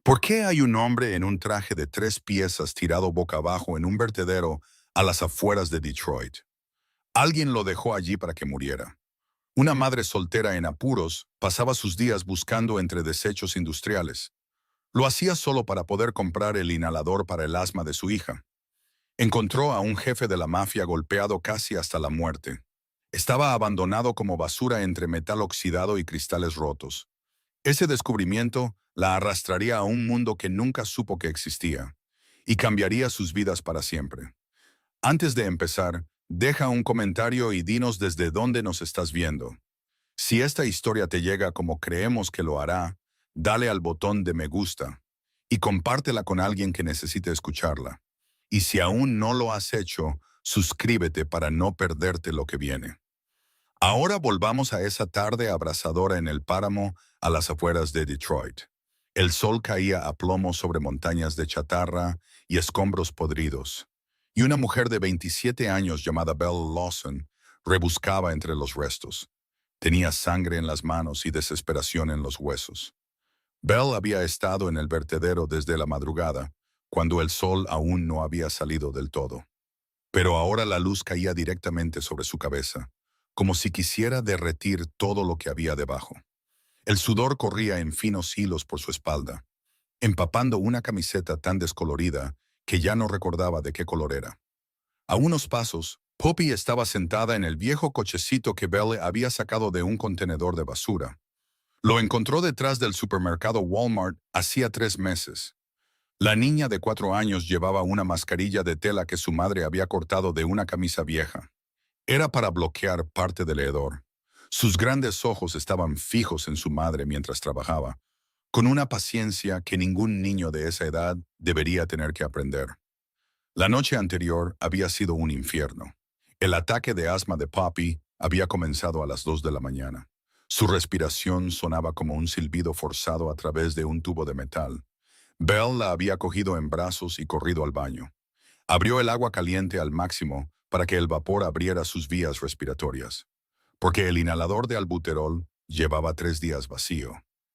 ¿Por qué hay un hombre en un traje de 3 piezas tirado boca abajo en un vertedero a las afueras de Detroit? Alguien lo dejó allí para que muriera. Una madre soltera en apuros pasaba sus días buscando entre desechos industriales. Lo hacía solo para poder comprar el inhalador para el asma de su hija. Encontró a un jefe de la mafia golpeado casi hasta la muerte. Estaba abandonado como basura entre metal oxidado y cristales rotos. Ese descubrimiento la arrastraría a un mundo que nunca supo que existía y cambiaría sus vidas para siempre. Antes de empezar, deja un comentario y dinos desde dónde nos estás viendo. Si esta historia te llega como creemos que lo hará, dale al botón de me gusta y compártela con alguien que necesite escucharla. Y si aún no lo has hecho, suscríbete para no perderte lo que viene. Ahora volvamos a esa tarde abrasadora en el páramo a las afueras de Detroit. El sol caía a plomo sobre montañas de chatarra y escombros podridos, y una mujer de 27 años llamada Belle Lawson rebuscaba entre los restos. Tenía sangre en las manos y desesperación en los huesos. Belle había estado en el vertedero desde la madrugada, cuando el sol aún no había salido del todo. Pero ahora la luz caía directamente sobre su cabeza, como si quisiera derretir todo lo que había debajo. El sudor corría en finos hilos por su espalda, empapando una camiseta tan descolorida que ya no recordaba de qué color era. A unos pasos, Poppy estaba sentada en el viejo cochecito que Belle había sacado de un contenedor de basura. Lo encontró detrás del supermercado Walmart hacía 3 meses. La niña de 4 años llevaba una mascarilla de tela que su madre había cortado de una camisa vieja. Era para bloquear parte del hedor. Sus grandes ojos estaban fijos en su madre mientras trabajaba, con una paciencia que ningún niño de esa edad debería tener que aprender. La noche anterior había sido un infierno. El ataque de asma de Poppy había comenzado a las 2 de la mañana. Su respiración sonaba como un silbido forzado a través de un tubo de metal. Belle la había cogido en brazos y corrido al baño. Abrió el agua caliente al máximo para que el vapor abriera sus vías respiratorias. Porque el inhalador de albuterol llevaba 3 días vacío.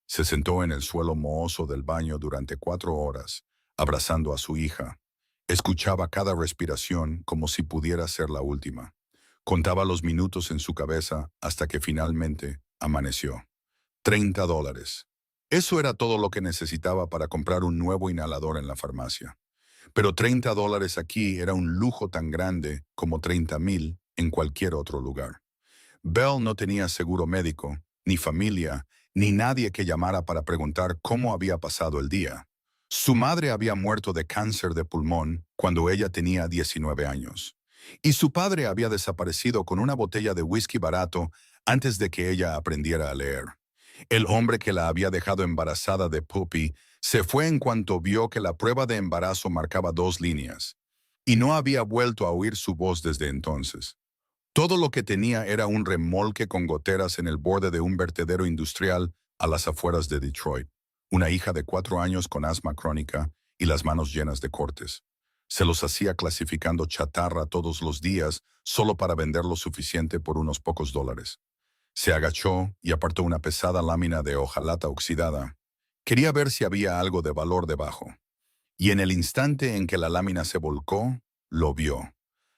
Se sentó en el suelo mohoso del baño durante 4 horas, abrazando a su hija. Escuchaba cada respiración como si pudiera ser la última. Contaba los minutos en su cabeza hasta que finalmente amaneció. $30. Eso era todo lo que necesitaba para comprar un nuevo inhalador en la farmacia. Pero $30 aquí era un lujo tan grande como 30,000 en cualquier otro lugar. Belle no tenía seguro médico, ni familia, ni nadie que llamara para preguntar cómo había pasado el día. Su madre había muerto de cáncer de pulmón cuando ella tenía 19 años. Y su padre había desaparecido con una botella de whisky barato antes de que ella aprendiera a leer. El hombre que la había dejado embarazada de Poppy se fue en cuanto vio que la prueba de embarazo marcaba 2 líneas, y no había vuelto a oír su voz desde entonces. Todo lo que tenía era un remolque con goteras en el borde de un vertedero industrial a las afueras de Detroit, una hija de 4 años con asma crónica y las manos llenas de cortes. Se los hacía clasificando chatarra todos los días solo para vender lo suficiente por unos pocos dólares. Se agachó y apartó una pesada lámina de hojalata oxidada. Quería ver si había algo de valor debajo. Y en el instante en que la lámina se volcó, lo vio.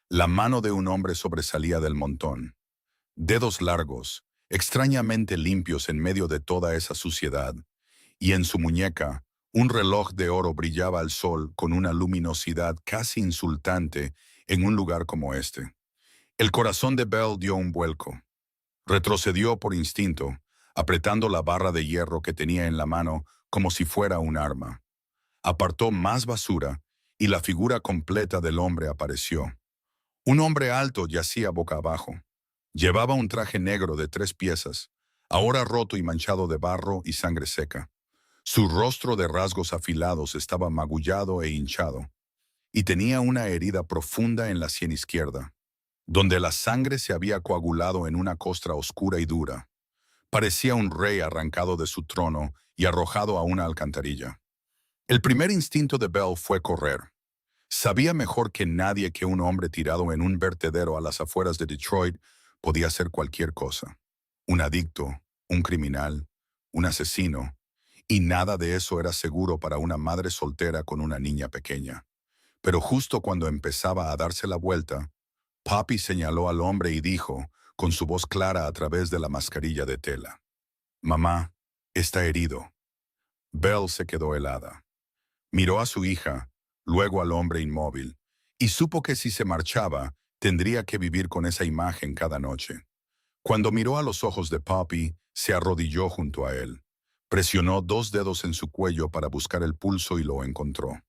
La mano de un hombre sobresalía del montón. Dedos largos, extrañamente limpios en medio de toda esa suciedad. Y en su muñeca, un reloj de oro brillaba al sol con una luminosidad casi insultante en un lugar como este. El corazón de Belle dio un vuelco. Retrocedió por instinto, apretando la barra de hierro que tenía en la mano como si fuera un arma. Apartó más basura y la figura completa del hombre apareció. Un hombre alto yacía boca abajo. Llevaba un traje negro de 3 piezas, ahora roto y manchado de barro y sangre seca. Su rostro de rasgos afilados estaba magullado e hinchado, y tenía una herida profunda en la sien izquierda, donde la sangre se había coagulado en una costra oscura y dura. Parecía un rey arrancado de su trono y arrojado a una alcantarilla. El primer instinto de Belle fue correr. Sabía mejor que nadie que un hombre tirado en un vertedero a las afueras de Detroit podía ser cualquier cosa. Un adicto, un criminal, un asesino, Y nada de eso era seguro para una madre soltera con una niña pequeña. Pero justo cuando empezaba a darse la vuelta, Poppy señaló al hombre y dijo, con su voz clara a través de la mascarilla de tela: «Mamá, está herido». Belle se quedó helada. Miró a su hija, luego al hombre inmóvil, y supo que si se marchaba, tendría que vivir con esa imagen cada noche. Cuando miró a los ojos de Poppy, se arrodilló junto a él. Presionó 2 dedos en su cuello para buscar el pulso y lo encontró.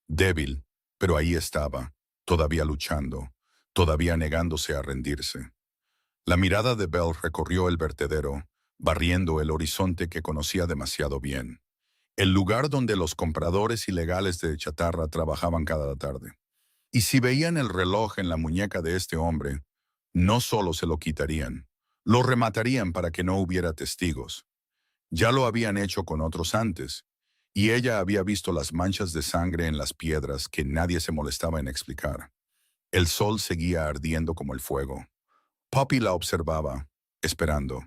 Débil, pero ahí estaba, todavía luchando, todavía negándose a rendirse. La mirada de Belle recorrió el vertedero, barriendo el horizonte que conocía demasiado bien. El lugar donde los compradores ilegales de chatarra trabajaban cada tarde. Y si veían el reloj en la muñeca de este hombre, no solo se lo quitarían, lo rematarían para que no hubiera testigos. Ya lo habían hecho con otros antes, y ella había visto las manchas de sangre en las piedras que nadie se molestaba en explicar. El sol seguía ardiendo como el fuego. Poppy la observaba, esperando.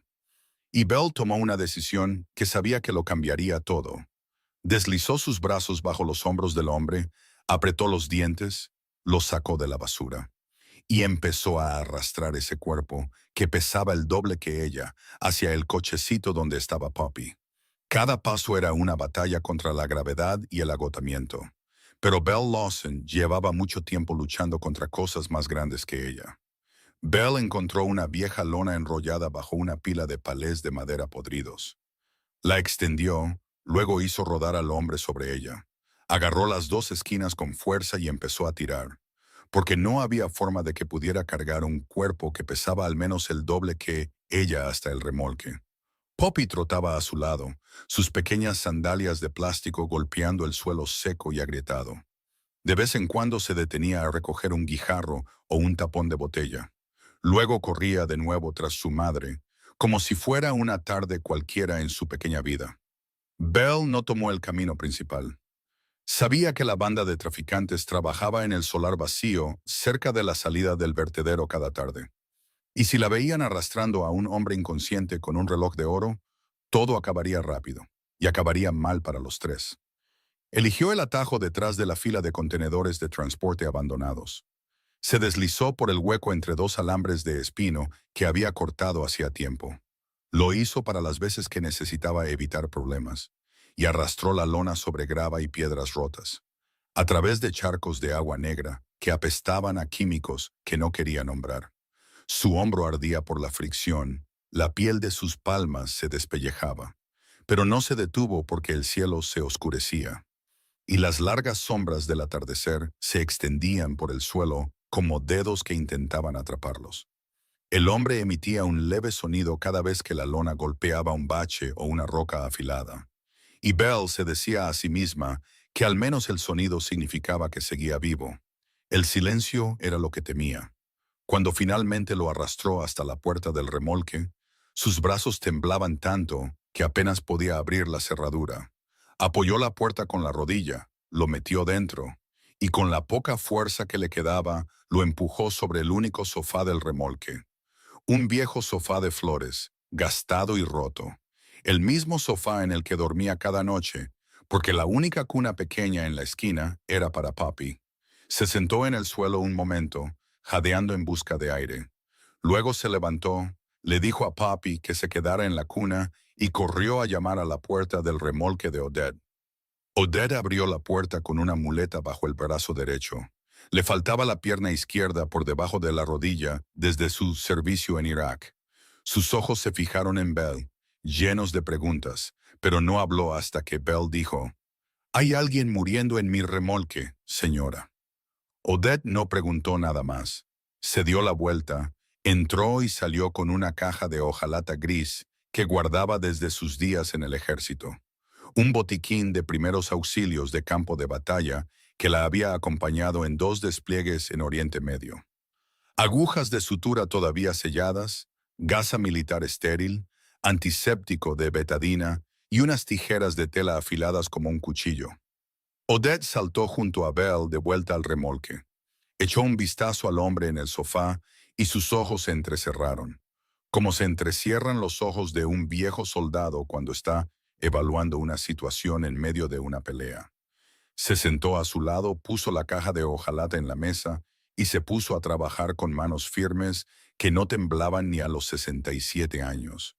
Y Belle tomó una decisión que sabía que lo cambiaría todo. Deslizó sus brazos bajo los hombros del hombre, apretó los dientes, lo sacó de la basura y empezó a arrastrar ese cuerpo, que pesaba el doble que ella, hacia el cochecito donde estaba Poppy. Cada paso era una batalla contra la gravedad y el agotamiento. Pero Belle Lawson llevaba mucho tiempo luchando contra cosas más grandes que ella. Belle encontró una vieja lona enrollada bajo una pila de palés de madera podridos. La extendió, luego hizo rodar al hombre sobre ella. Agarró las 2 esquinas con fuerza y empezó a tirar, porque no había forma de que pudiera cargar un cuerpo que pesaba al menos el doble que ella hasta el remolque. Poppy trotaba a su lado, sus pequeñas sandalias de plástico golpeando el suelo seco y agrietado. De vez en cuando se detenía a recoger un guijarro o un tapón de botella. Luego corría de nuevo tras su madre, como si fuera una tarde cualquiera en su pequeña vida. Belle no tomó el camino principal. Sabía que la banda de traficantes trabajaba en el solar vacío cerca de la salida del vertedero cada tarde. Y si la veían arrastrando a un hombre inconsciente con un reloj de oro, todo acabaría rápido, y acabaría mal para los tres. Eligió el atajo detrás de la fila de contenedores de transporte abandonados. Se deslizó por el hueco entre 2 alambres de espino que había cortado hacía tiempo. Lo hizo para las veces que necesitaba evitar problemas, y arrastró la lona sobre grava y piedras rotas, a través de charcos de agua negra que apestaban a químicos que no quería nombrar. Su hombro ardía por la fricción, la piel de sus palmas se despellejaba, pero no se detuvo porque el cielo se oscurecía, y las largas sombras del atardecer se extendían por el suelo como dedos que intentaban atraparlos. El hombre emitía un leve sonido cada vez que la lona golpeaba un bache o una roca afilada, y Belle se decía a sí misma que al menos el sonido significaba que seguía vivo. El silencio era lo que temía. Cuando finalmente lo arrastró hasta la puerta del remolque, sus brazos temblaban tanto que apenas podía abrir la cerradura. Apoyó la puerta con la rodilla, lo metió dentro, y con la poca fuerza que le quedaba, lo empujó sobre el único sofá del remolque. Un viejo sofá de flores, gastado y roto. El mismo sofá en el que dormía cada noche, porque la única cuna pequeña en la esquina era para Poppy. Se sentó en el suelo un momento, jadeando en busca de aire. Luego se levantó, le dijo a Poppy que se quedara en la cuna y corrió a llamar a la puerta del remolque de Odette. Odette abrió la puerta con una muleta bajo el brazo derecho. Le faltaba la pierna izquierda por debajo de la rodilla desde su servicio en Irak. Sus ojos se fijaron en Belle, llenos de preguntas, pero no habló hasta que Belle dijo: «Hay alguien muriendo en mi remolque, señora». Odette no preguntó nada más. Se dio la vuelta, entró y salió con una caja de hojalata gris que guardaba desde sus días en el ejército. Un botiquín de primeros auxilios de campo de batalla que la había acompañado en 2 despliegues en Oriente Medio. Agujas de sutura todavía selladas, gasa militar estéril, antiséptico de betadina y unas tijeras de tela afiladas como un cuchillo. Odette saltó junto a Belle de vuelta al remolque. Echó un vistazo al hombre en el sofá y sus ojos se entrecerraron, como se entrecierran los ojos de un viejo soldado cuando está evaluando una situación en medio de una pelea. Se sentó a su lado, puso la caja de hojalata en la mesa y se puso a trabajar con manos firmes que no temblaban ni a los 67 años.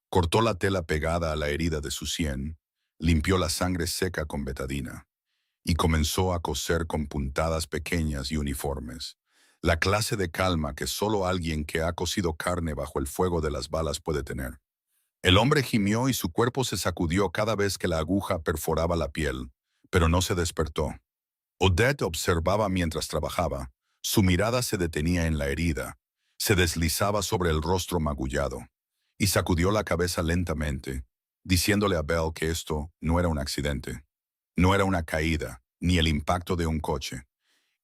Cortó la tela pegada a la herida de su sien, limpió la sangre seca con betadina y comenzó a coser con puntadas pequeñas y uniformes. La clase de calma que solo alguien que ha cocido carne bajo el fuego de las balas puede tener. El hombre gimió y su cuerpo se sacudió cada vez que la aguja perforaba la piel, pero no se despertó. Odette observaba mientras trabajaba. Su mirada se detenía en la herida, se deslizaba sobre el rostro magullado, y sacudió la cabeza lentamente, diciéndole a Belle que esto no era un accidente. No era una caída, ni el impacto de un coche.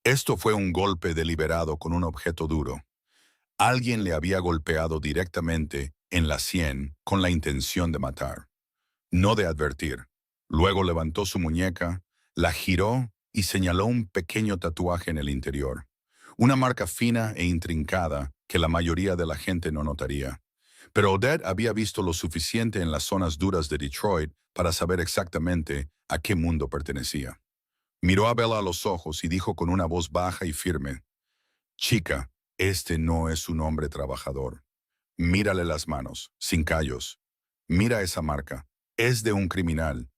Esto fue un golpe deliberado con un objeto duro. Alguien le había golpeado directamente en la sien con la intención de matar, no de advertir. Luego levantó su muñeca, la giró y señaló un pequeño tatuaje en el interior. Una marca fina e intrincada que la mayoría de la gente no notaría. Pero Odette había visto lo suficiente en las zonas duras de Detroit para saber exactamente a qué mundo pertenecía. Miró a Bella a los ojos y dijo con una voz baja y firme: «Chica, este no es un hombre trabajador. Mírale las manos, sin callos. Mira esa marca. Es de un criminal.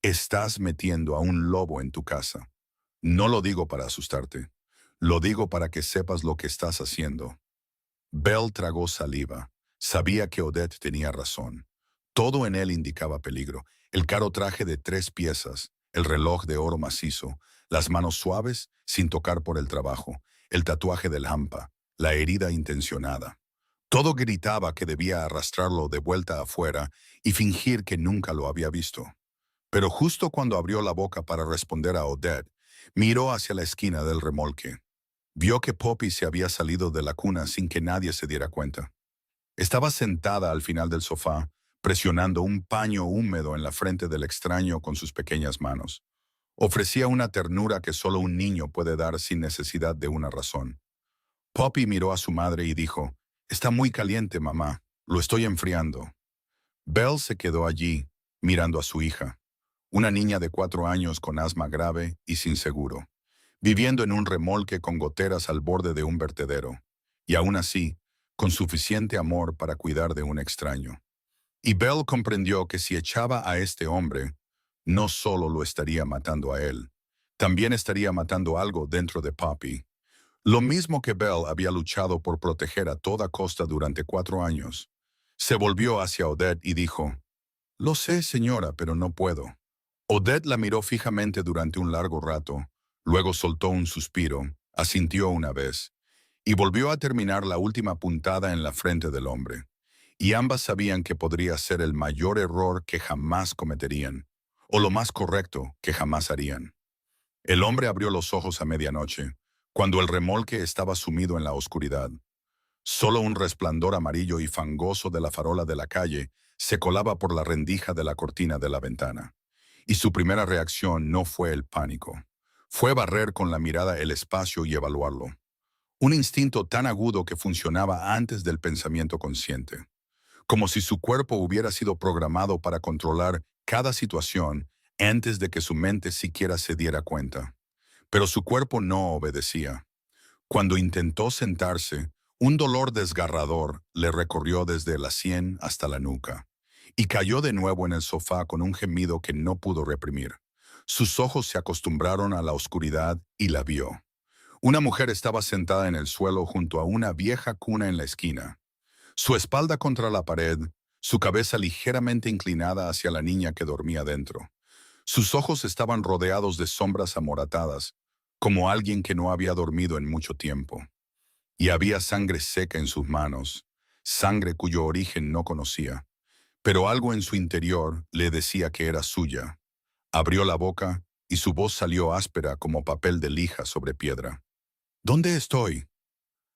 Estás metiendo a un lobo en tu casa. No lo digo para asustarte. Lo digo para que sepas lo que estás haciendo». Belle tragó saliva. Sabía que Odette tenía razón. Todo en él indicaba peligro. El caro traje de 3 piezas, el reloj de oro macizo, las manos suaves sin tocar por el trabajo, el tatuaje del hampa, la herida intencionada. Todo gritaba que debía arrastrarlo de vuelta afuera y fingir que nunca lo había visto. Pero justo cuando abrió la boca para responder a Odette, miró hacia la esquina del remolque. Vio que Poppy se había salido de la cuna sin que nadie se diera cuenta. Estaba sentada al final del sofá, presionando un paño húmedo en la frente del extraño con sus pequeñas manos. Ofrecía una ternura que solo un niño puede dar sin necesidad de una razón. Poppy miró a su madre y dijo: «Está muy caliente, mamá. Lo estoy enfriando». Belle se quedó allí, mirando a su hija, una niña de 4 años con asma grave y sin seguro, viviendo en un remolque con goteras al borde de un vertedero, y aún así, con suficiente amor para cuidar de un extraño. Y Belle comprendió que si echaba a este hombre, no solo lo estaría matando a él, también estaría matando algo dentro de Poppy. Lo mismo que Belle había luchado por proteger a toda costa durante 4 años. Se volvió hacia Odette y dijo: «Lo sé, señora, pero no puedo». Odette la miró fijamente durante un largo rato, luego soltó un suspiro, asintió una vez, y volvió a terminar la última puntada en la frente del hombre. Y ambas sabían que podría ser el mayor error que jamás cometerían, o lo más correcto que jamás harían. El hombre abrió los ojos a medianoche, cuando el remolque estaba sumido en la oscuridad. Solo un resplandor amarillo y fangoso de la farola de la calle se colaba por la rendija de la cortina de la ventana. Y su primera reacción no fue el pánico. Fue barrer con la mirada el espacio y evaluarlo. Un instinto tan agudo que funcionaba antes del pensamiento consciente. Como si su cuerpo hubiera sido programado para controlar cada situación antes de que su mente siquiera se diera cuenta. Pero su cuerpo no obedecía. Cuando intentó sentarse, un dolor desgarrador le recorrió desde la sien hasta la nuca, y cayó de nuevo en el sofá con un gemido que no pudo reprimir. Sus ojos se acostumbraron a la oscuridad y la vio. Una mujer estaba sentada en el suelo junto a una vieja cuna en la esquina, su espalda contra la pared, su cabeza ligeramente inclinada hacia la niña que dormía dentro. Sus ojos estaban rodeados de sombras amoratadas, como alguien que no había dormido en mucho tiempo. Y había sangre seca en sus manos, sangre cuyo origen no conocía. Pero algo en su interior le decía que era suya. Abrió la boca y su voz salió áspera como papel de lija sobre piedra. «¿Dónde estoy?».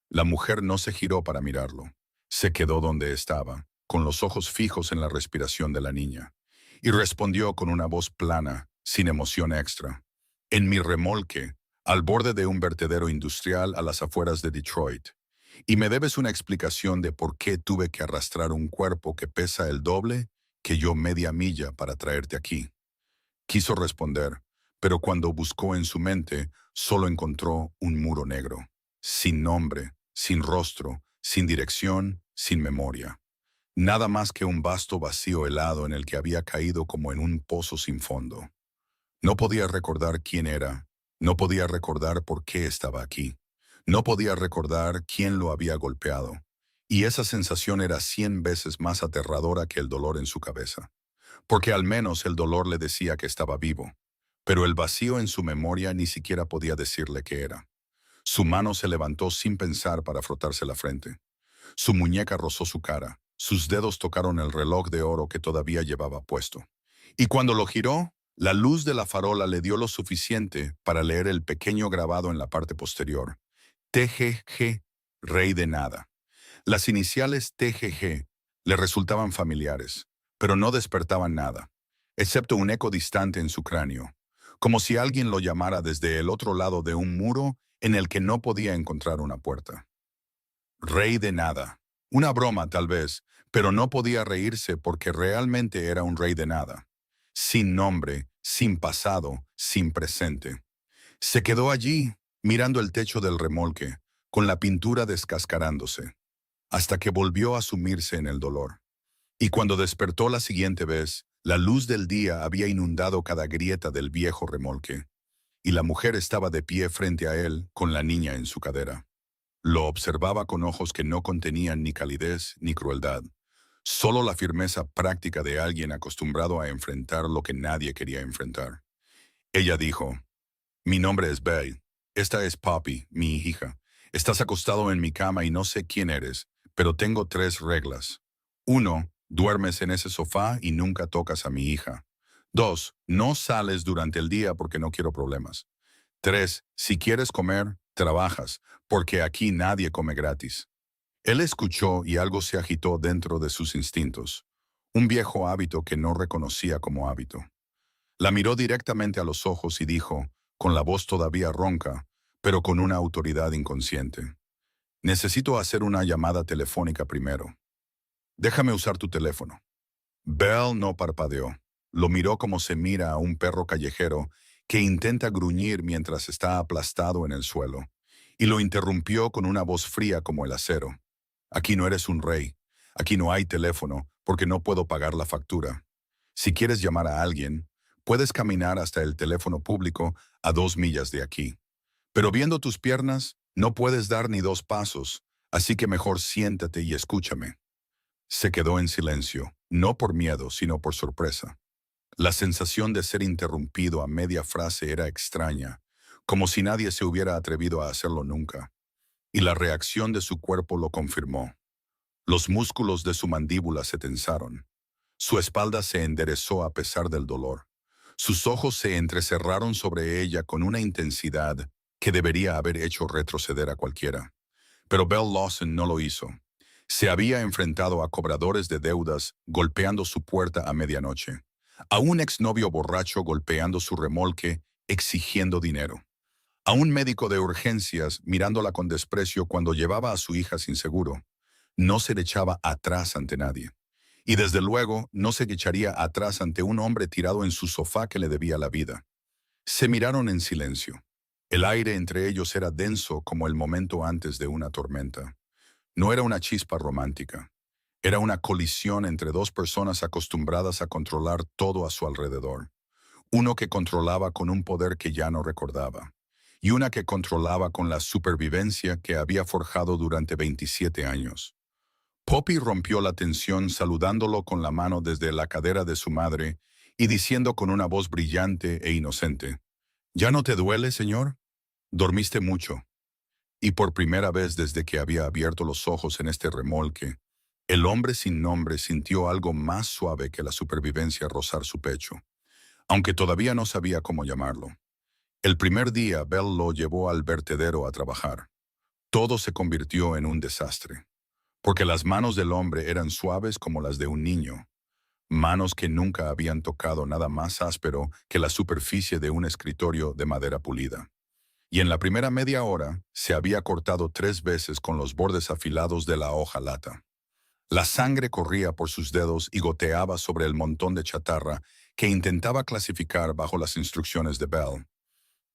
La mujer no se giró para mirarlo. Se quedó donde estaba, con los ojos fijos en la respiración de la niña, y respondió con una voz plana, sin emoción extra: «En mi remolque, al borde de un vertedero industrial a las afueras de Detroit. Y me debes una explicación de por qué tuve que arrastrar un cuerpo que pesa el doble que yo media milla para traerte aquí. Quiso responder, pero cuando buscó en su mente, solo encontró un muro negro, sin nombre, sin rostro, sin dirección, sin memoria. Nada más que un vasto vacío helado en el que había caído como en un pozo sin fondo. No podía recordar quién era, no podía recordar por qué estaba aquí, no podía recordar quién lo había golpeado. Y esa sensación era 100 veces más aterradora que el dolor en su cabeza, porque al menos el dolor le decía que estaba vivo, pero el vacío en su memoria ni siquiera podía decirle qué era. Su mano se levantó sin pensar para frotarse la frente. Su muñeca rozó su cara, sus dedos tocaron el reloj de oro que todavía llevaba puesto. Y cuando lo giró, la luz de la farola le dio lo suficiente para leer el pequeño grabado en la parte posterior. TGG, Rey de Nada. Las iniciales TGG le resultaban familiares, pero no despertaban nada, excepto un eco distante en su cráneo, como si alguien lo llamara desde el otro lado de un muro en el que no podía encontrar una puerta. Rey de Nada. Una broma, tal vez, pero no podía reírse porque realmente era un rey de nada. Sin nombre, sin pasado, sin presente. Se quedó allí, mirando el techo del remolque, con la pintura descascarándose, hasta que volvió a sumirse en el dolor. Y cuando despertó la siguiente vez, la luz del día había inundado cada grieta del viejo remolque, y la mujer estaba de pie frente a él, con la niña en su cadera. Lo observaba con ojos que no contenían ni calidez ni crueldad, solo la firmeza práctica de alguien acostumbrado a enfrentar lo que nadie quería enfrentar. Ella dijo, «Mi nombre es Belle. Esta es Poppy, mi hija. Estás acostado en mi cama y no sé quién eres, pero tengo 3 reglas. 1. Duermes en ese sofá y nunca tocas a mi hija. 2. No sales durante el día porque no quiero problemas. 3. Si quieres comer, trabajas, porque aquí nadie come gratis». Él escuchó y algo se agitó dentro de sus instintos, un viejo hábito que no reconocía como hábito. La miró directamente a los ojos y dijo, con la voz todavía ronca, pero con una autoridad inconsciente, «Necesito hacer una llamada telefónica primero. Déjame usar tu teléfono». Bell no parpadeó. Lo miró como se mira a un perro callejero que intenta gruñir mientras está aplastado en el suelo, y lo interrumpió con una voz fría como el acero. «Aquí no eres un rey. Aquí no hay teléfono porque no puedo pagar la factura. Si quieres llamar a alguien, puedes caminar hasta el teléfono público a 2 millas de aquí. Pero viendo tus piernas, no puedes dar ni 2 pasos, así que mejor siéntate y escúchame». Se quedó en silencio, no por miedo, sino por sorpresa. La sensación de ser interrumpido a media frase era extraña, como si nadie se hubiera atrevido a hacerlo nunca. Y la reacción de su cuerpo lo confirmó. Los músculos de su mandíbula se tensaron. Su espalda se enderezó a pesar del dolor. Sus ojos se entrecerraron sobre ella con una intensidad que debería haber hecho retroceder a cualquiera. Pero Belle Lawson no lo hizo. Se había enfrentado a cobradores de deudas golpeando su puerta a medianoche, a un exnovio borracho golpeando su remolque exigiendo dinero, a un médico de urgencias mirándola con desprecio cuando llevaba a su hija sin seguro. No se le echaba atrás ante nadie. Y desde luego no se echaría atrás ante un hombre tirado en su sofá que le debía la vida. Se miraron en silencio. El aire entre ellos era denso como el momento antes de una tormenta. No era una chispa romántica. Era una colisión entre 2 personas acostumbradas a controlar todo a su alrededor. Uno que controlaba con un poder que ya no recordaba, y una que controlaba con la supervivencia que había forjado durante 27 años. Poppy rompió la tensión saludándolo con la mano desde la cadera de su madre y diciendo con una voz brillante e inocente, «¿Ya no te duele, señor? Dormiste mucho». Y por primera vez desde que había abierto los ojos en este remolque, el hombre sin nombre sintió algo más suave que la supervivencia rozar su pecho, aunque todavía no sabía cómo llamarlo. El primer día, Bell lo llevó al vertedero a trabajar. Todo se convirtió en un desastre, porque las manos del hombre eran suaves como las de un niño, manos que nunca habían tocado nada más áspero que la superficie de un escritorio de madera pulida. Y en la primera media hora se había cortado 3 veces con los bordes afilados de la hoja lata. La sangre corría por sus dedos y goteaba sobre el montón de chatarra que intentaba clasificar bajo las instrucciones de Bell.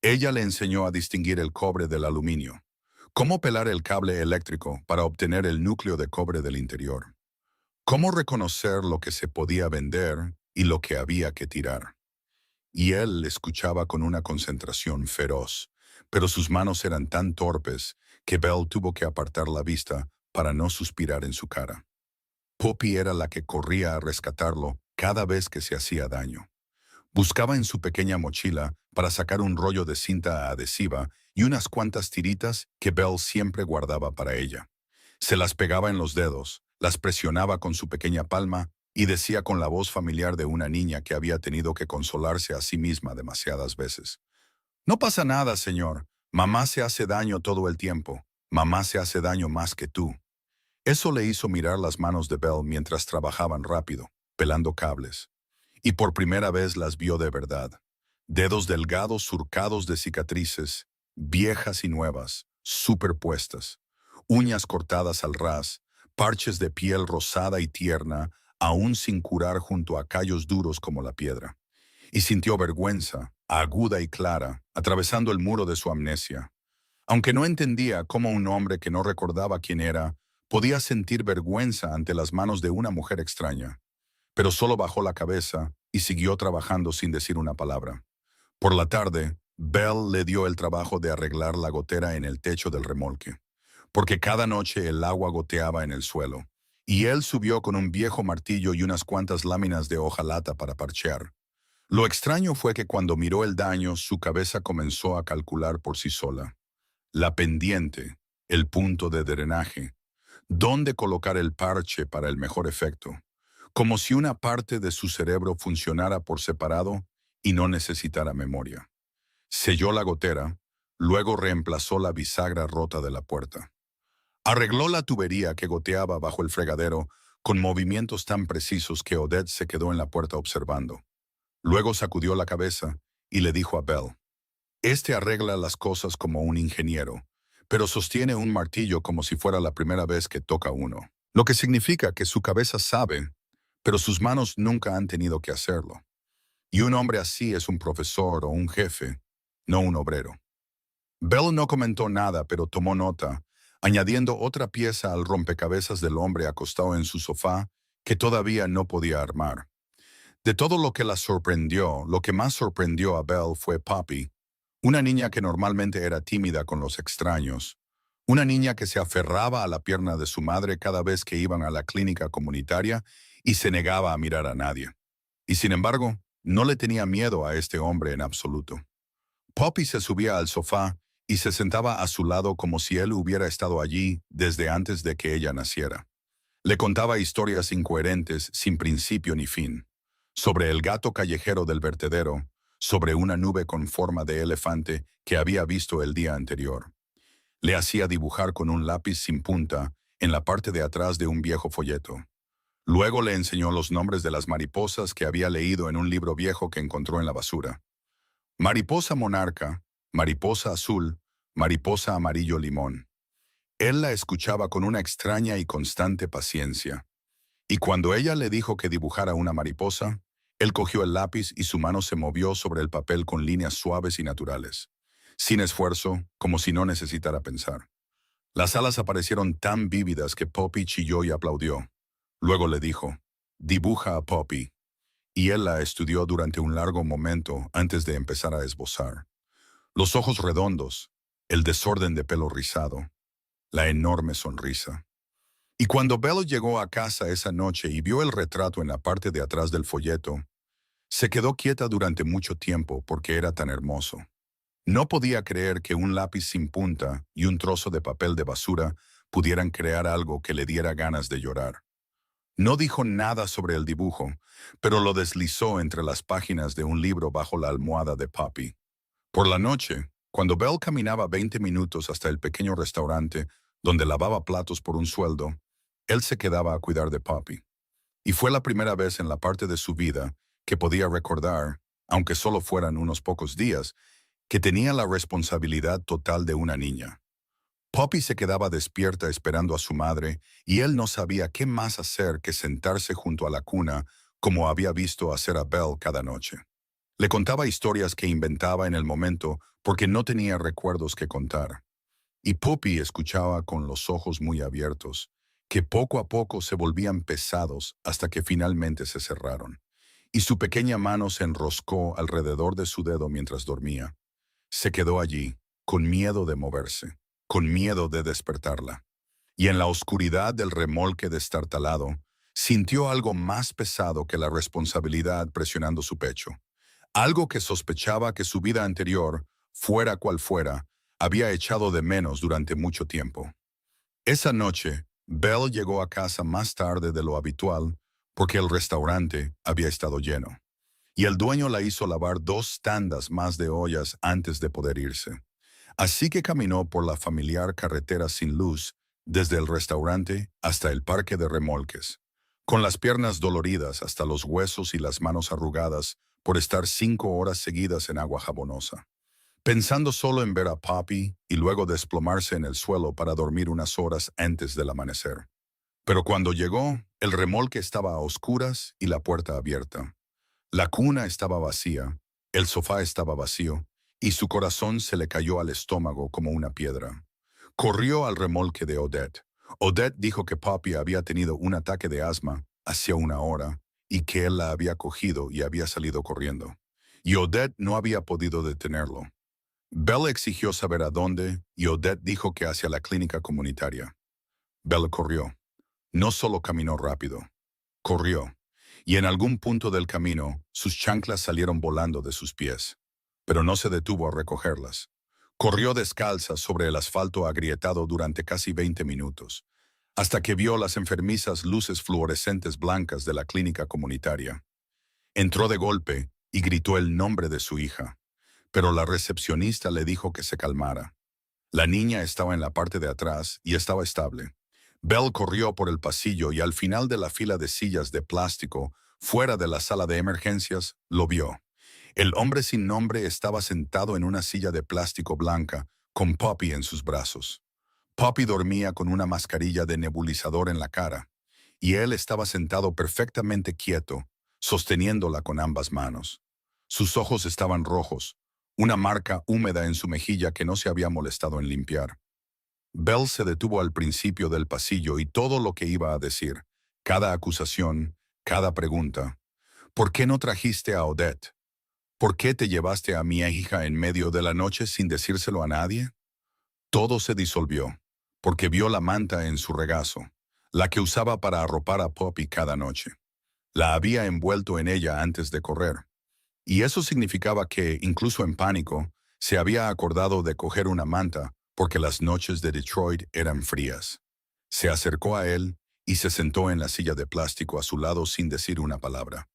Ella le enseñó a distinguir el cobre del aluminio, cómo pelar el cable eléctrico para obtener el núcleo de cobre del interior, cómo reconocer lo que se podía vender y lo que había que tirar. Y él le escuchaba con una concentración feroz, pero sus manos eran tan torpes que Bell tuvo que apartar la vista para no suspirar en su cara. Poppy era la que corría a rescatarlo cada vez que se hacía daño. Buscaba en su pequeña mochila para sacar un rollo de cinta adhesiva y unas cuantas tiritas que Belle siempre guardaba para ella. Se las pegaba en los dedos, las presionaba con su pequeña palma y decía con la voz familiar de una niña que había tenido que consolarse a sí misma demasiadas veces: «No pasa nada, señor. Mamá se hace daño todo el tiempo. Mamá se hace daño más que tú». Eso le hizo mirar las manos de Belle mientras trabajaban rápido, pelando cables. Y por primera vez las vio de verdad. Dedos delgados surcados de cicatrices, viejas y nuevas, superpuestas. Uñas cortadas al ras, parches de piel rosada y tierna, aún sin curar junto a callos duros como la piedra. Y sintió vergüenza, aguda y clara, atravesando el muro de su amnesia. Aunque no entendía cómo un hombre que no recordaba quién era podía sentir vergüenza ante las manos de una mujer extraña, pero solo bajó la cabeza y siguió trabajando sin decir una palabra. Por la tarde, Bell le dio el trabajo de arreglar la gotera en el techo del remolque, porque cada noche el agua goteaba en el suelo, y él subió con un viejo martillo y unas cuantas láminas de hojalata para parchear. Lo extraño fue que cuando miró el daño, su cabeza comenzó a calcular por sí sola. La pendiente, el punto de drenaje, dónde colocar el parche para el mejor efecto, como si una parte de su cerebro funcionara por separado y no necesitara memoria. Selló la gotera, luego reemplazó la bisagra rota de la puerta. Arregló la tubería que goteaba bajo el fregadero con movimientos tan precisos que Odette se quedó en la puerta observando. Luego sacudió la cabeza y le dijo a Bell: «Este arregla las cosas como un ingeniero, pero sostiene un martillo como si fuera la primera vez que toca uno. Lo que significa que su cabeza sabe, pero sus manos nunca han tenido que hacerlo. Y un hombre así es un profesor o un jefe, no un obrero». Bell no comentó nada, pero tomó nota, añadiendo otra pieza al rompecabezas del hombre acostado en su sofá que todavía no podía armar. De todo lo que la sorprendió, lo que más sorprendió a Bell fue Poppy, una niña que normalmente era tímida con los extraños, una niña que se aferraba a la pierna de su madre cada vez que iban a la clínica comunitaria y se negaba a mirar a nadie. Y sin embargo, no le tenía miedo a este hombre en absoluto. Poppy se subía al sofá y se sentaba a su lado como si él hubiera estado allí desde antes de que ella naciera. Le contaba historias incoherentes sin principio ni fin, sobre el gato callejero del vertedero, sobre una nube con forma de elefante que había visto el día anterior. Le hacía dibujar con un lápiz sin punta en la parte de atrás de un viejo folleto. Luego le enseñó los nombres de las mariposas que había leído en un libro viejo que encontró en la basura. Mariposa monarca, mariposa azul, mariposa amarillo limón. Él la escuchaba con una extraña y constante paciencia. Y cuando ella le dijo que dibujara una mariposa, él cogió el lápiz y su mano se movió sobre el papel con líneas suaves y naturales, sin esfuerzo, como si no necesitara pensar. Las alas aparecieron tan vívidas que Poppy chilló y aplaudió. Luego le dijo: «Dibuja a Poppy». Y él la estudió durante un largo momento antes de empezar a esbozar. Los ojos redondos, el desorden de pelo rizado, la enorme sonrisa. Y cuando Belle llegó a casa esa noche y vio el retrato en la parte de atrás del folleto, se quedó quieta durante mucho tiempo porque era tan hermoso. No podía creer que un lápiz sin punta y un trozo de papel de basura pudieran crear algo que le diera ganas de llorar. No dijo nada sobre el dibujo, pero lo deslizó entre las páginas de un libro bajo la almohada de Poppy. Por la noche, cuando Belle caminaba 20 minutos hasta el pequeño restaurante donde lavaba platos por un sueldo, él se quedaba a cuidar de Poppy. Y fue la primera vez en la parte de su vida que podía recordar, aunque solo fueran unos pocos días, que tenía la responsabilidad total de una niña. Poppy se quedaba despierta esperando a su madre y él no sabía qué más hacer que sentarse junto a la cuna como había visto hacer a Belle cada noche. Le contaba historias que inventaba en el momento porque no tenía recuerdos que contar. Y Poppy escuchaba con los ojos muy abiertos, que poco a poco se volvían pesados hasta que finalmente se cerraron. Y su pequeña mano se enroscó alrededor de su dedo mientras dormía. Se quedó allí, con miedo de moverse, con miedo de despertarla. Y en la oscuridad del remolque destartalado, sintió algo más pesado que la responsabilidad presionando su pecho. Algo que sospechaba que su vida anterior, fuera cual fuera, había echado de menos durante mucho tiempo. Esa noche, Belle llegó a casa más tarde de lo habitual porque el restaurante había estado lleno, y el dueño la hizo lavar 2 tandas más de ollas antes de poder irse. Así que caminó por la familiar carretera sin luz desde el restaurante hasta el parque de remolques, con las piernas doloridas hasta los huesos y las manos arrugadas por estar 5 horas seguidas en agua jabonosa, pensando solo en ver a Poppy y luego desplomarse en el suelo para dormir unas horas antes del amanecer. Pero cuando llegó, el remolque estaba a oscuras y la puerta abierta. La cuna estaba vacía, el sofá estaba vacío, y su corazón se le cayó al estómago como una piedra. Corrió al remolque de Odette. Odette dijo que Poppy había tenido un ataque de asma hacía una hora y que él la había cogido y había salido corriendo. Y Odette no había podido detenerlo. Belle exigió saber a dónde y Odette dijo que hacia la clínica comunitaria. Belle corrió. No solo caminó rápido, corrió. Y en algún punto del camino, sus chanclas salieron volando de sus pies. Pero no se detuvo a recogerlas. Corrió descalza sobre el asfalto agrietado durante casi 20 minutos, hasta que vio las enfermizas luces fluorescentes blancas de la clínica comunitaria. Entró de golpe y gritó el nombre de su hija, pero la recepcionista le dijo que se calmara. La niña estaba en la parte de atrás y estaba estable. Belle corrió por el pasillo y al final de la fila de sillas de plástico, fuera de la sala de emergencias, lo vio. El hombre sin nombre estaba sentado en una silla de plástico blanca, con Poppy en sus brazos. Poppy dormía con una mascarilla de nebulizador en la cara, y él estaba sentado perfectamente quieto, sosteniéndola con ambas manos. Sus ojos estaban rojos, una marca húmeda en su mejilla que no se había molestado en limpiar. Belle se detuvo al principio del pasillo y todo lo que iba a decir, cada acusación, cada pregunta. ¿Por qué no trajiste a Odette? ¿Por qué te llevaste a mi hija en medio de la noche sin decírselo a nadie? Todo se disolvió, porque vio la manta en su regazo, la que usaba para arropar a Poppy cada noche. La había envuelto en ella antes de correr. Y eso significaba que, incluso en pánico, se había acordado de coger una manta porque las noches de Detroit eran frías. Se acercó a él y se sentó en la silla de plástico a su lado sin decir una palabra.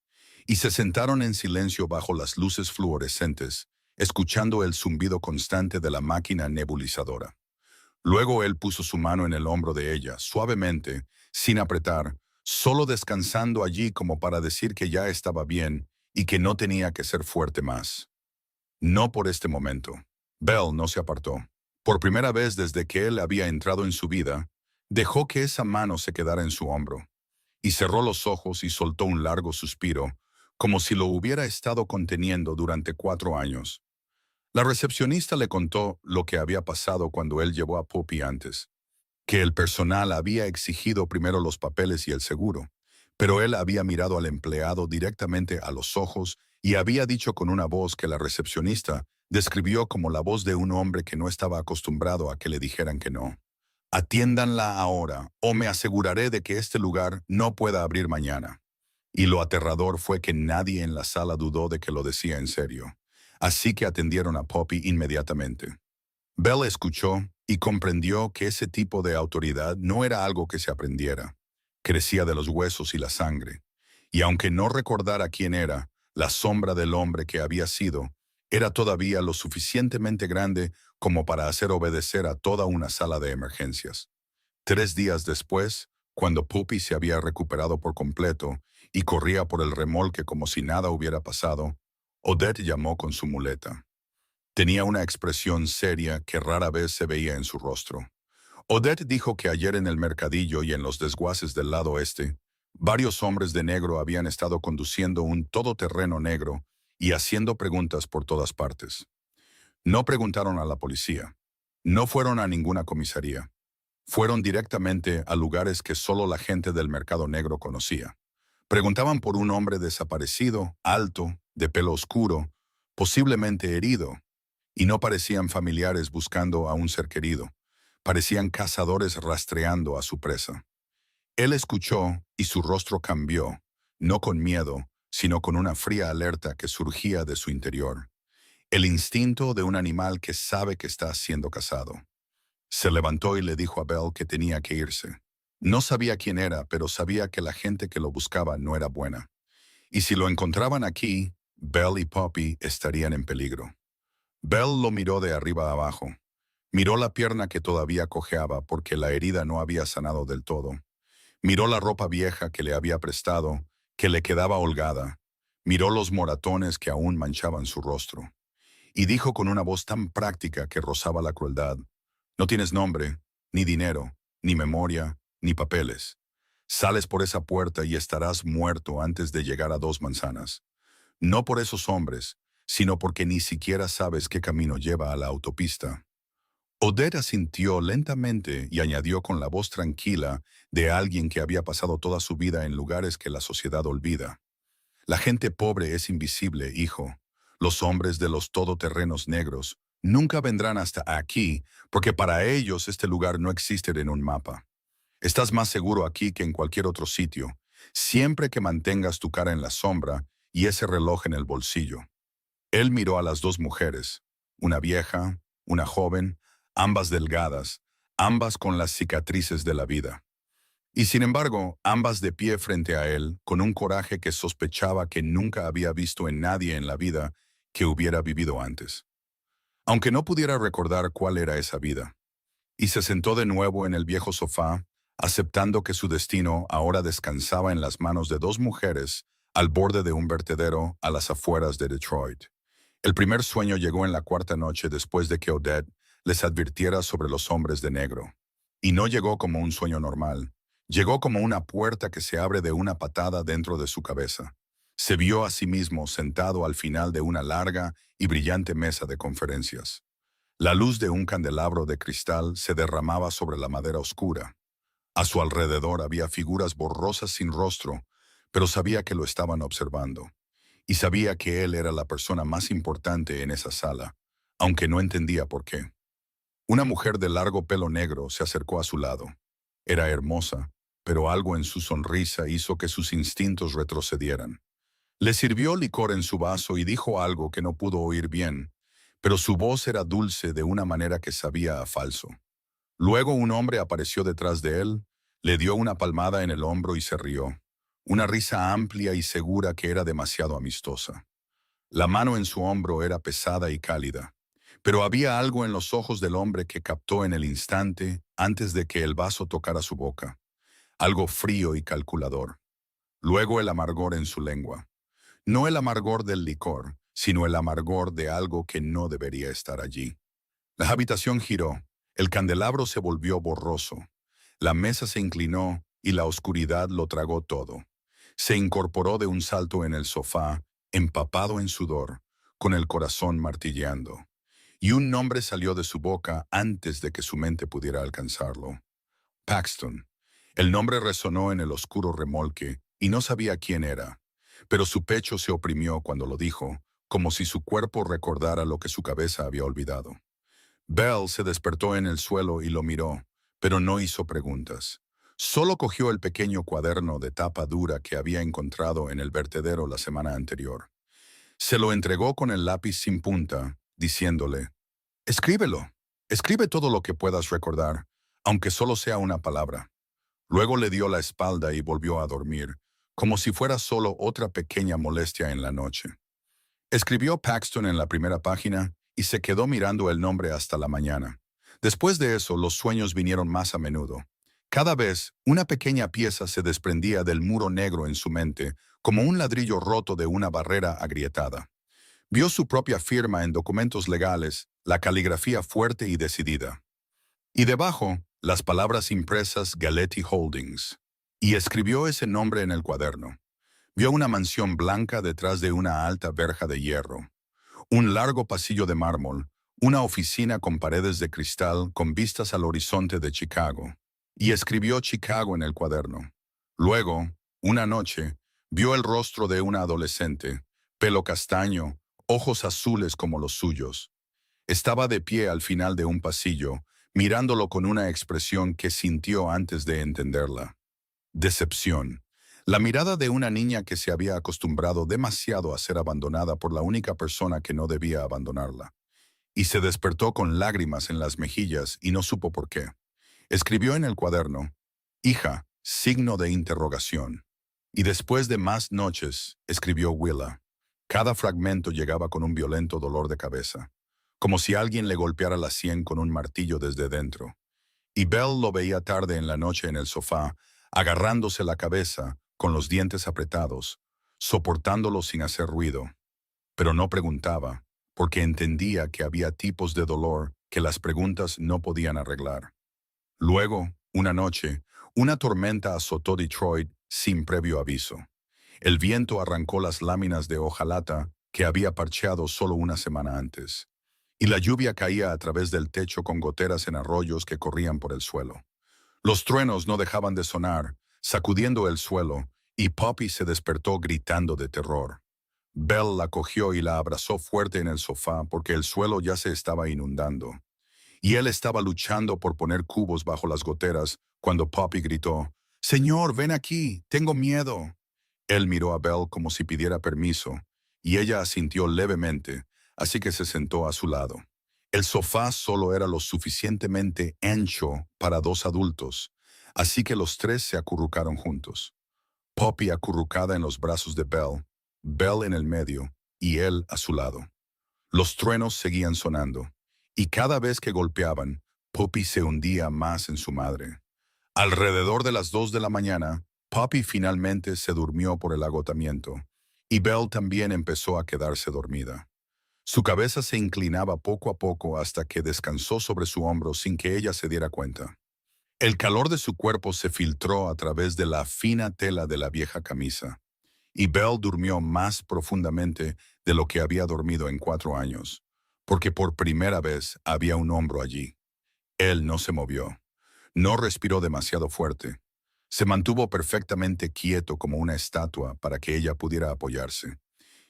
Y se sentaron en silencio bajo las luces fluorescentes, escuchando el zumbido constante de la máquina nebulizadora. Luego él puso su mano en el hombro de ella, suavemente, sin apretar, solo descansando allí como para decir que ya estaba bien y que no tenía que ser fuerte más. No por este momento. Belle no se apartó. Por primera vez desde que él había entrado en su vida, dejó que esa mano se quedara en su hombro, y cerró los ojos y soltó un largo suspiro, como si lo hubiera estado conteniendo durante 4 años. La recepcionista le contó lo que había pasado cuando él llevó a Poppy antes, que el personal había exigido primero los papeles y el seguro, pero él había mirado al empleado directamente a los ojos y había dicho con una voz que la recepcionista describió como la voz de un hombre que no estaba acostumbrado a que le dijeran que no. Atiéndanla ahora, o me aseguraré de que este lugar no pueda abrir mañana. Y lo aterrador fue que nadie en la sala dudó de que lo decía en serio. Así que atendieron a Poppy inmediatamente. Belle escuchó y comprendió que ese tipo de autoridad no era algo que se aprendiera. Crecía de los huesos y la sangre. Y aunque no recordara quién era, la sombra del hombre que había sido, era todavía lo suficientemente grande como para hacer obedecer a toda una sala de emergencias. 3 días después, cuando Poppy se había recuperado por completo y corría por el remolque como si nada hubiera pasado, Odette llamó con su muleta. Tenía una expresión seria que rara vez se veía en su rostro. Odette dijo que ayer en el mercadillo y en los desguaces del lado este, varios hombres de negro habían estado conduciendo un todoterreno negro y haciendo preguntas por todas partes. No preguntaron a la policía. No fueron a ninguna comisaría. Fueron directamente a lugares que solo la gente del mercado negro conocía. Preguntaban por un hombre desaparecido, alto, de pelo oscuro, posiblemente herido, y no parecían familiares buscando a un ser querido. Parecían cazadores rastreando a su presa. Él escuchó y su rostro cambió, no con miedo, sino con una fría alerta que surgía de su interior. El instinto de un animal que sabe que está siendo cazado. Se levantó y le dijo a Belle que tenía que irse. No sabía quién era, pero sabía que la gente que lo buscaba no era buena. Y si lo encontraban aquí, Belle y Poppy estarían en peligro. Belle lo miró de arriba a abajo. Miró la pierna que todavía cojeaba porque la herida no había sanado del todo. Miró la ropa vieja que le había prestado, que le quedaba holgada. Miró los moratones que aún manchaban su rostro. Y dijo con una voz tan práctica que rozaba la crueldad: «No tienes nombre, ni dinero, ni memoria, ni papeles. Sales por esa puerta y estarás muerto antes de llegar a 2 manzanas. No por esos hombres, sino porque ni siquiera sabes qué camino lleva a la autopista». Odette asintió lentamente y añadió con la voz tranquila de alguien que había pasado toda su vida en lugares que la sociedad olvida: «La gente pobre es invisible, hijo. Los hombres de los todoterrenos negros nunca vendrán hasta aquí porque para ellos este lugar no existe en un mapa. Estás más seguro aquí que en cualquier otro sitio, siempre que mantengas tu cara en la sombra y ese reloj en el bolsillo». Él miró a las 2 mujeres, una vieja, una joven, ambas delgadas, ambas con las cicatrices de la vida. Y sin embargo, ambas de pie frente a él, con un coraje que sospechaba que nunca había visto en nadie en la vida que hubiera vivido antes. Aunque no pudiera recordar cuál era esa vida. Y se sentó de nuevo en el viejo sofá, aceptando que su destino ahora descansaba en las manos de 2 mujeres al borde de un vertedero a las afueras de Detroit. El primer sueño llegó en la 4ª noche después de que Odette les advirtiera sobre los hombres de negro. Y no llegó como un sueño normal. Llegó como una puerta que se abre de una patada dentro de su cabeza. Se vio a sí mismo sentado al final de una larga y brillante mesa de conferencias. La luz de un candelabro de cristal se derramaba sobre la madera oscura. A su alrededor había figuras borrosas sin rostro, pero sabía que lo estaban observando. Y sabía que él era la persona más importante en esa sala, aunque no entendía por qué. Una mujer de largo pelo negro se acercó a su lado. Era hermosa, pero algo en su sonrisa hizo que sus instintos retrocedieran. Le sirvió licor en su vaso y dijo algo que no pudo oír bien, pero su voz era dulce de una manera que sabía a falso. Luego un hombre apareció detrás de él, le dio una palmada en el hombro y se rió. Una risa amplia y segura que era demasiado amistosa. La mano en su hombro era pesada y cálida, pero había algo en los ojos del hombre que captó en el instante antes de que el vaso tocara su boca. Algo frío y calculador. Luego el amargor en su lengua. No el amargor del licor, sino el amargor de algo que no debería estar allí. La habitación giró, el candelabro se volvió borroso, la mesa se inclinó y la oscuridad lo tragó todo. Se incorporó de un salto en el sofá, empapado en sudor, con el corazón martilleando. Y un nombre salió de su boca antes de que su mente pudiera alcanzarlo. Paxton. El nombre resonó en el oscuro remolque y no sabía quién era, pero su pecho se oprimió cuando lo dijo, como si su cuerpo recordara lo que su cabeza había olvidado. Belle se despertó en el suelo y lo miró, pero no hizo preguntas. Solo cogió el pequeño cuaderno de tapa dura que había encontrado en el vertedero la semana anterior. Se lo entregó con el lápiz sin punta, diciéndole: «Escríbelo. Escribe todo lo que puedas recordar, aunque solo sea una palabra». Luego le dio la espalda y volvió a dormir, como si fuera solo otra pequeña molestia en la noche. Escribió Paxton en la primera página y se quedó mirando el nombre hasta la mañana. Después de eso, los sueños vinieron más a menudo. Cada vez, una pequeña pieza se desprendía del muro negro en su mente, como un ladrillo roto de una barrera agrietada. Vio su propia firma en documentos legales, la caligrafía fuerte y decidida. Y debajo, las palabras impresas Galetti Holdings, y escribió ese nombre en el cuaderno. Vio una mansión blanca detrás de una alta verja de hierro, un largo pasillo de mármol, una oficina con paredes de cristal con vistas al horizonte de Chicago, y escribió Chicago en el cuaderno. Luego, una noche, vio el rostro de una adolescente, pelo castaño, ojos azules como los suyos. Estaba de pie al final de un pasillo, mirándolo con una expresión que sintió antes de entenderla. Decepción. La mirada de una niña que se había acostumbrado demasiado a ser abandonada por la única persona que no debía abandonarla. Y se despertó con lágrimas en las mejillas y no supo por qué. Escribió en el cuaderno, «Hija, signo de interrogación». Y después de más noches, escribió Willa. Cada fragmento llegaba con un violento dolor de cabeza, como si alguien le golpeara la sien con un martillo desde dentro. Y Belle lo veía tarde en la noche en el sofá, agarrándose la cabeza, con los dientes apretados, soportándolo sin hacer ruido. Pero no preguntaba, porque entendía que había tipos de dolor que las preguntas no podían arreglar. Luego, una noche, una tormenta azotó Detroit sin previo aviso. El viento arrancó las láminas de hojalata que había parcheado solo una semana antes, y la lluvia caía a través del techo con goteras en arroyos que corrían por el suelo. Los truenos no dejaban de sonar, sacudiendo el suelo, y Poppy se despertó gritando de terror. Belle la cogió y la abrazó fuerte en el sofá porque el suelo ya se estaba inundando. Y él estaba luchando por poner cubos bajo las goteras cuando Poppy gritó, «Señor, ven aquí, tengo miedo». Él miró a Belle como si pidiera permiso, y ella asintió levemente, así que se sentó a su lado. El sofá solo era lo suficientemente ancho para dos adultos, así que los tres se acurrucaron juntos. Poppy acurrucada en los brazos de Belle, Belle en el medio y él a su lado. Los truenos seguían sonando, y cada vez que golpeaban, Poppy se hundía más en su madre. Alrededor de las 2 de la mañana, Poppy finalmente se durmió por el agotamiento, y Belle también empezó a quedarse dormida. Su cabeza se inclinaba poco a poco hasta que descansó sobre su hombro sin que ella se diera cuenta. El calor de su cuerpo se filtró a través de la fina tela de la vieja camisa, y Belle durmió más profundamente de lo que había dormido en 4 años, porque por primera vez había un hombro allí. Él no se movió, no respiró demasiado fuerte. Se mantuvo perfectamente quieto como una estatua para que ella pudiera apoyarse.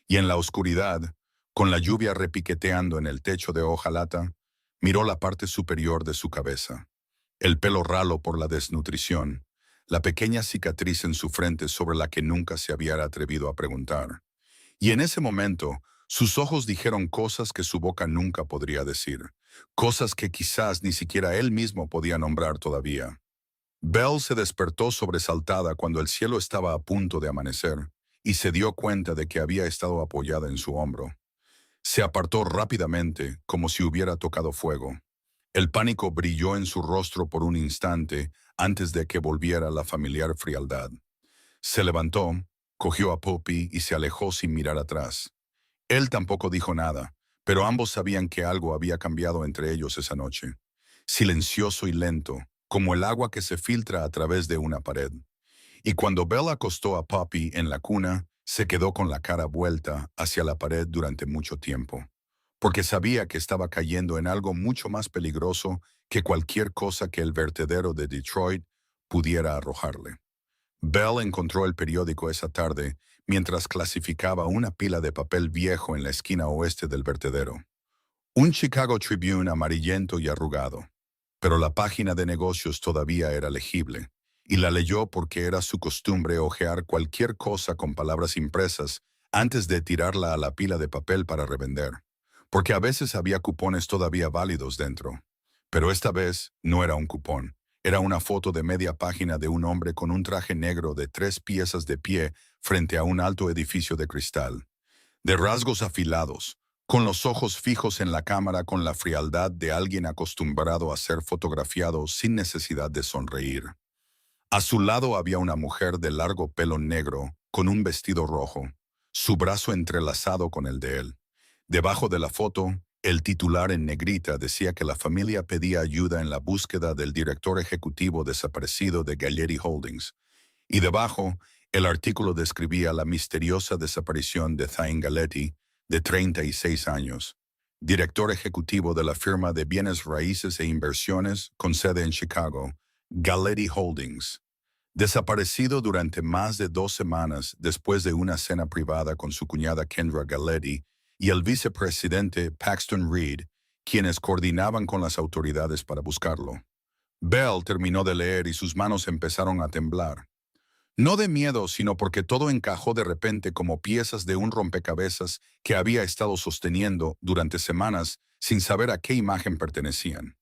Y en la oscuridad, con la lluvia repiqueteando en el techo de hojalata, miró la parte superior de su cabeza. El pelo ralo por la desnutrición, la pequeña cicatriz en su frente sobre la que nunca se había atrevido a preguntar. Y en ese momento, sus ojos dijeron cosas que su boca nunca podría decir, cosas que quizás ni siquiera él mismo podía nombrar todavía. Belle se despertó sobresaltada cuando el cielo estaba a punto de amanecer y se dio cuenta de que había estado apoyada en su hombro. Se apartó rápidamente, como si hubiera tocado fuego. El pánico brilló en su rostro por un instante antes de que volviera la familiar frialdad. Se levantó, cogió a Poppy y se alejó sin mirar atrás. Él tampoco dijo nada, pero ambos sabían que algo había cambiado entre ellos esa noche. Silencioso y lento, como el agua que se filtra a través de una pared. Y cuando Belle acostó a Poppy en la cuna, se quedó con la cara vuelta hacia la pared durante mucho tiempo, porque sabía que estaba cayendo en algo mucho más peligroso que cualquier cosa que el vertedero de Detroit pudiera arrojarle. Belle encontró el periódico esa tarde mientras clasificaba una pila de papel viejo en la esquina oeste del vertedero. Un Chicago Tribune amarillento y arrugado, pero la página de negocios todavía era legible, y la leyó porque era su costumbre hojear cualquier cosa con palabras impresas antes de tirarla a la pila de papel para revender, porque a veces había cupones todavía válidos dentro. Pero esta vez no era un cupón, era una foto de media página de un hombre con un traje negro de 3 piezas de pie frente a un alto edificio de cristal, de rasgos afilados, con los ojos fijos en la cámara con la frialdad de alguien acostumbrado a ser fotografiado sin necesidad de sonreír. A su lado había una mujer de largo pelo negro, con un vestido rojo, su brazo entrelazado con el de él. Debajo de la foto, El titular en negrita decía que la familia pedía ayuda en la búsqueda del director ejecutivo desaparecido de Galletti Holdings, y debajo, el artículo describía la misteriosa desaparición de Thane Galletti, de 36 años, director ejecutivo de la firma de bienes raíces e inversiones con sede en Chicago, Galletti Holdings, desaparecido durante más de 2 semanas después de una cena privada con su cuñada Kendra Galletti y el vicepresidente Paxton Reed, quienes coordinaban con las autoridades para buscarlo. Bell terminó de leer y sus manos empezaron a temblar. No de miedo, sino porque todo encajó de repente como piezas de un rompecabezas que había estado sosteniendo durante semanas sin saber a qué imagen pertenecían.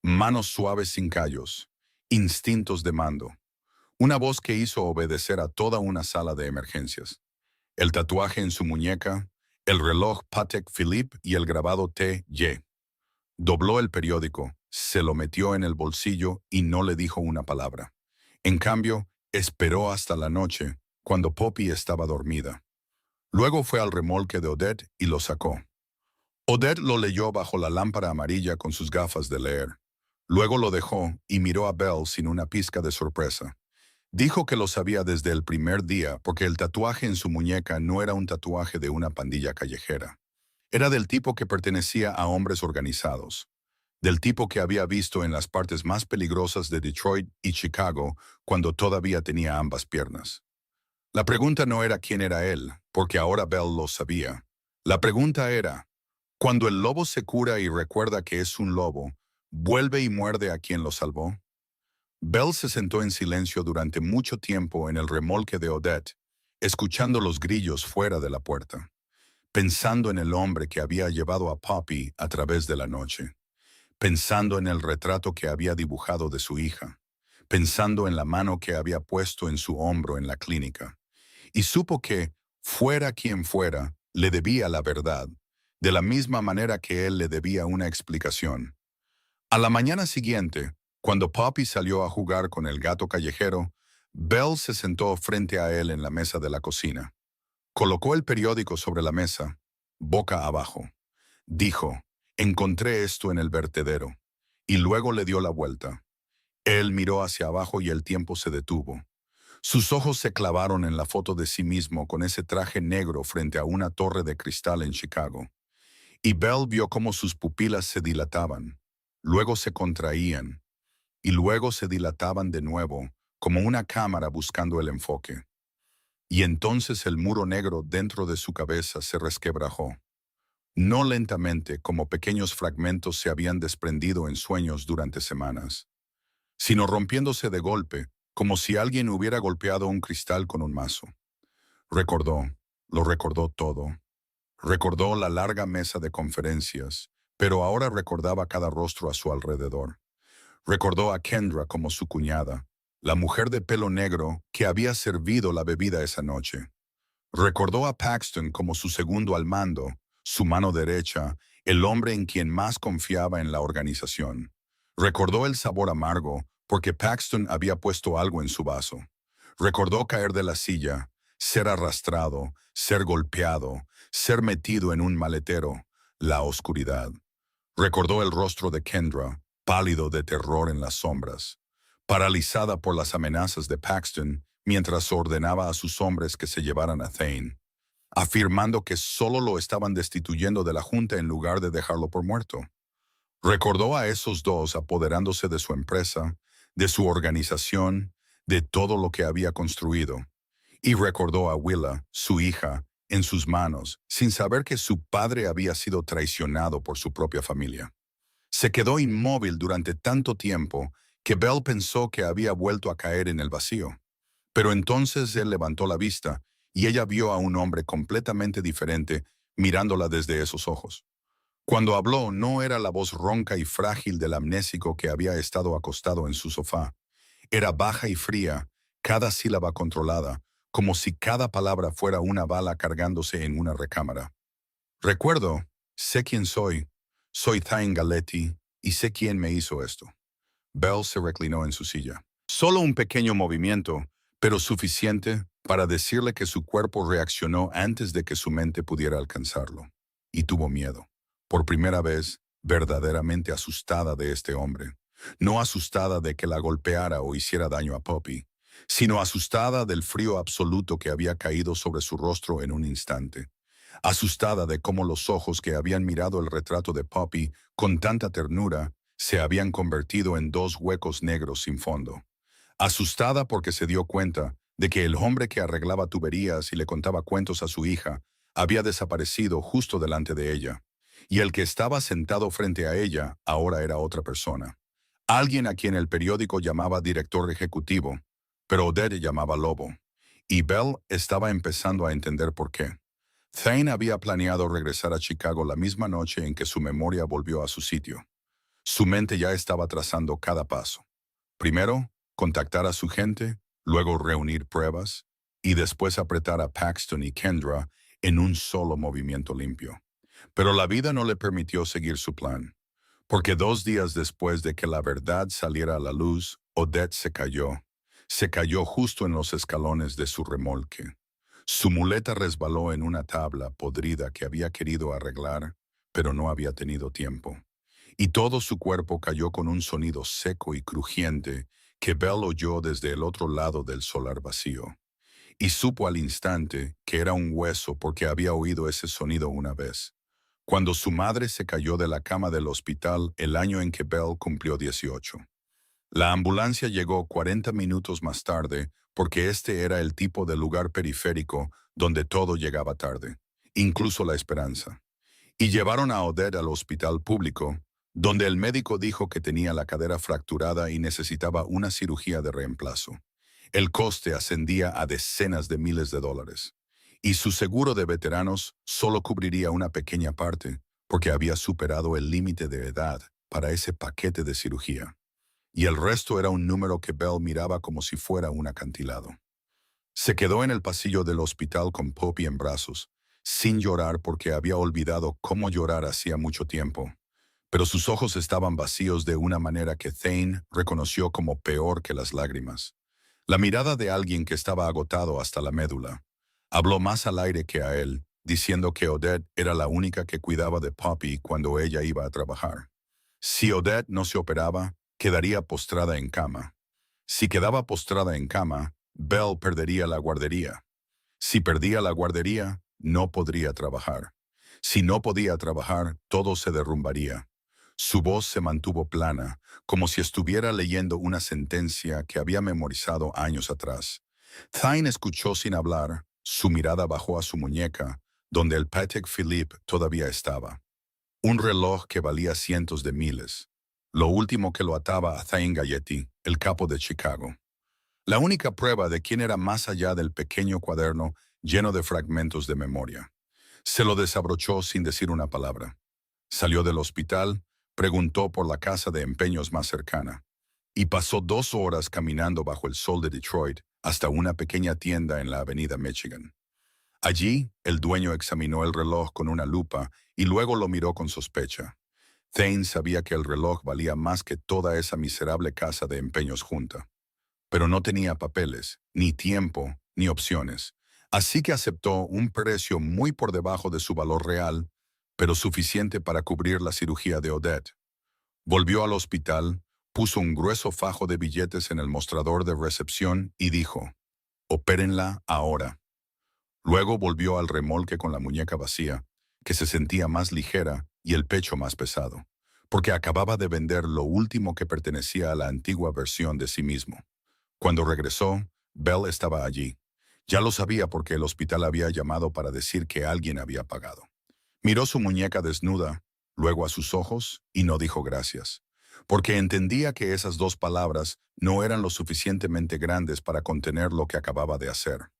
Manos suaves sin callos, instintos de mando. Una voz que hizo obedecer a toda una sala de emergencias. El tatuaje en su muñeca, el reloj Patek Philippe y el grabado T.Y. Dobló el periódico, se lo metió en el bolsillo y no le dijo una palabra. En cambio, esperó hasta la noche, cuando Poppy estaba dormida. Luego fue al remolque de Odette y lo sacó. Odette lo leyó bajo la lámpara amarilla con sus gafas de leer. Luego lo dejó y miró a Bell sin una pizca de sorpresa. Dijo que lo sabía desde el primer día porque el tatuaje en su muñeca no era un tatuaje de una pandilla callejera. Era del tipo que pertenecía a hombres organizados, del tipo que había visto en las partes más peligrosas de Detroit y Chicago cuando todavía tenía ambas piernas. La pregunta no era quién era él, porque ahora Bell lo sabía. La pregunta era, cuando el lobo se cura y recuerda que es un lobo, ¿vuelve y muerde a quien lo salvó? Bell se sentó en silencio durante mucho tiempo en el remolque de Odette, escuchando los grillos fuera de la puerta, pensando en el hombre que había llevado a Poppy a través de la noche, pensando en el retrato que había dibujado de su hija, pensando en la mano que había puesto en su hombro en la clínica, y supo que, fuera quien fuera, le debía la verdad, de la misma manera que él le debía una explicación. A la mañana siguiente, cuando Poppy salió a jugar con el gato callejero, Bell se sentó frente a él en la mesa de la cocina. Colocó el periódico sobre la mesa, boca abajo. Dijo, encontré esto en el vertedero. Y luego le dio la vuelta. Él miró hacia abajo y el tiempo se detuvo. Sus ojos se clavaron en la foto de sí mismo con ese traje negro frente a una torre de cristal en Chicago. Y Bell vio cómo sus pupilas se dilataban, luego se contraían, y luego se dilataban de nuevo, como una cámara buscando el enfoque. Y entonces el muro negro dentro de su cabeza se resquebrajó. No lentamente, como pequeños fragmentos se habían desprendido en sueños durante semanas, sino rompiéndose de golpe, como si alguien hubiera golpeado un cristal con un mazo. Recordó, lo recordó todo. Recordó la larga mesa de conferencias, pero ahora recordaba cada rostro a su alrededor. Recordó a Kendra como su cuñada, la mujer de pelo negro que había servido la bebida esa noche. Recordó a Paxton como su segundo al mando, su mano derecha, el hombre en quien más confiaba en la organización. Recordó el sabor amargo porque Paxton había puesto algo en su vaso. Recordó caer de la silla, ser arrastrado, ser golpeado, ser metido en un maletero, la oscuridad. Recordó el rostro de Kendra, pálido de terror en las sombras, paralizada por las amenazas de Paxton mientras ordenaba a sus hombres que se llevaran a Thane, afirmando que solo lo estaban destituyendo de la junta en lugar de dejarlo por muerto. Recordó a esos dos apoderándose de su empresa, de su organización, de todo lo que había construido, y recordó a Willa, su hija, en sus manos, sin saber que su padre había sido traicionado por su propia familia. Se quedó inmóvil durante tanto tiempo que Bell pensó que había vuelto a caer en el vacío. Pero entonces él levantó la vista y ella vio a un hombre completamente diferente mirándola desde esos ojos. Cuando habló no era la voz ronca y frágil del amnésico que había estado acostado en su sofá. Era baja y fría, cada sílaba controlada, como si cada palabra fuera una bala cargándose en una recámara. Recuerdo, sé quién soy Thane Galletti y sé quién me hizo esto. Bell se reclinó en su silla. Solo un pequeño movimiento, pero suficiente para decirle que su cuerpo reaccionó antes de que su mente pudiera alcanzarlo. Y tuvo miedo. por primera vez, verdaderamente asustada de este hombre. No asustada de que la golpeara o hiciera daño a Poppy, sino asustada del frío absoluto que había caído sobre su rostro en un instante. Asustada de cómo los ojos que habían mirado el retrato de Poppy con tanta ternura se habían convertido en dos huecos negros sin fondo. Asustada porque se dio cuenta de que el hombre que arreglaba tuberías y le contaba cuentos a su hija había desaparecido justo delante de ella, y el que estaba sentado frente a ella ahora era otra persona. Alguien a quien el periódico llamaba director ejecutivo, pero Odette llamaba Lobo, y Belle estaba empezando a entender por qué. Thane había planeado regresar a Chicago la misma noche en que su memoria volvió a su sitio. Su mente ya estaba trazando cada paso. Primero, contactar a su gente, luego reunir pruebas, y después apretar a Paxton y Kendra en un solo movimiento limpio. Pero la vida no le permitió seguir su plan, porque 2 días después de que la verdad saliera a la luz, Odette se cayó. Se cayó justo en los escalones de su remolque. Su muleta resbaló en una tabla podrida que había querido arreglar, pero no había tenido tiempo. Y todo su cuerpo cayó con un sonido seco y crujiente que Belle oyó desde el otro lado del solar vacío. Y supo al instante que era un hueso porque había oído ese sonido una vez, cuando su madre se cayó de la cama del hospital el año en que Belle cumplió 18. La ambulancia llegó 40 minutos más tarde porque este era el tipo de lugar periférico donde todo llegaba tarde, incluso la esperanza. Y llevaron a Odette al hospital público, donde el médico dijo que tenía la cadera fracturada y necesitaba una cirugía de reemplazo. El coste ascendía a decenas de miles de dólares. Y su seguro de veteranos solo cubriría una pequeña parte, porque había superado el límite de edad para ese paquete de cirugía. Y el resto era un número que Belle miraba como si fuera un acantilado. Se quedó en el pasillo del hospital con Poppy en brazos, sin llorar porque había olvidado cómo llorar hacía mucho tiempo. Pero sus ojos estaban vacíos de una manera que Thane reconoció como peor que las lágrimas. La mirada de alguien que estaba agotado hasta la médula. Habló más al aire que a él, diciendo que Odette era la única que cuidaba de Poppy cuando ella iba a trabajar. Si Odette no se operaba, quedaría postrada en cama. Si quedaba postrada en cama, Belle perdería la guardería. Si perdía la guardería, no podría trabajar. Si no podía trabajar, todo se derrumbaría. Su voz se mantuvo plana, como si estuviera leyendo una sentencia que había memorizado años atrás. Thane escuchó sin hablar, su mirada bajó a su muñeca, donde el Patek Philippe todavía estaba. Un reloj que valía cientos de miles. Lo último que lo ataba a Thane Galletti, el capo de Chicago. La única prueba de quién era más allá del pequeño cuaderno lleno de fragmentos de memoria. Se lo desabrochó sin decir una palabra. Salió del hospital, preguntó por la casa de empeños más cercana, y pasó 2 horas caminando bajo el sol de Detroit hasta una pequeña tienda en la avenida Michigan. Allí, el dueño examinó el reloj con una lupa y luego lo miró con sospecha. Thane sabía que el reloj valía más que toda esa miserable casa de empeños junta. Pero no tenía papeles, ni tiempo, ni opciones. Así que aceptó un precio muy por debajo de su valor real, pero suficiente para cubrir la cirugía de Odette. Volvió al hospital, puso un grueso fajo de billetes en el mostrador de recepción y dijo, «Opérenla ahora». Luego volvió al remolque con la muñeca vacía, que se sentía más ligera y el pecho más pesado, porque acababa de vender lo último que pertenecía a la antigua versión de sí mismo. Cuando regresó, Belle estaba allí. Ya lo sabía porque el hospital había llamado para decir que alguien había pagado. Miró su muñeca desnuda, luego a sus ojos, y no dijo gracias, porque entendía que esas 2 palabras no eran lo suficientemente grandes para contener lo que acababa de hacer.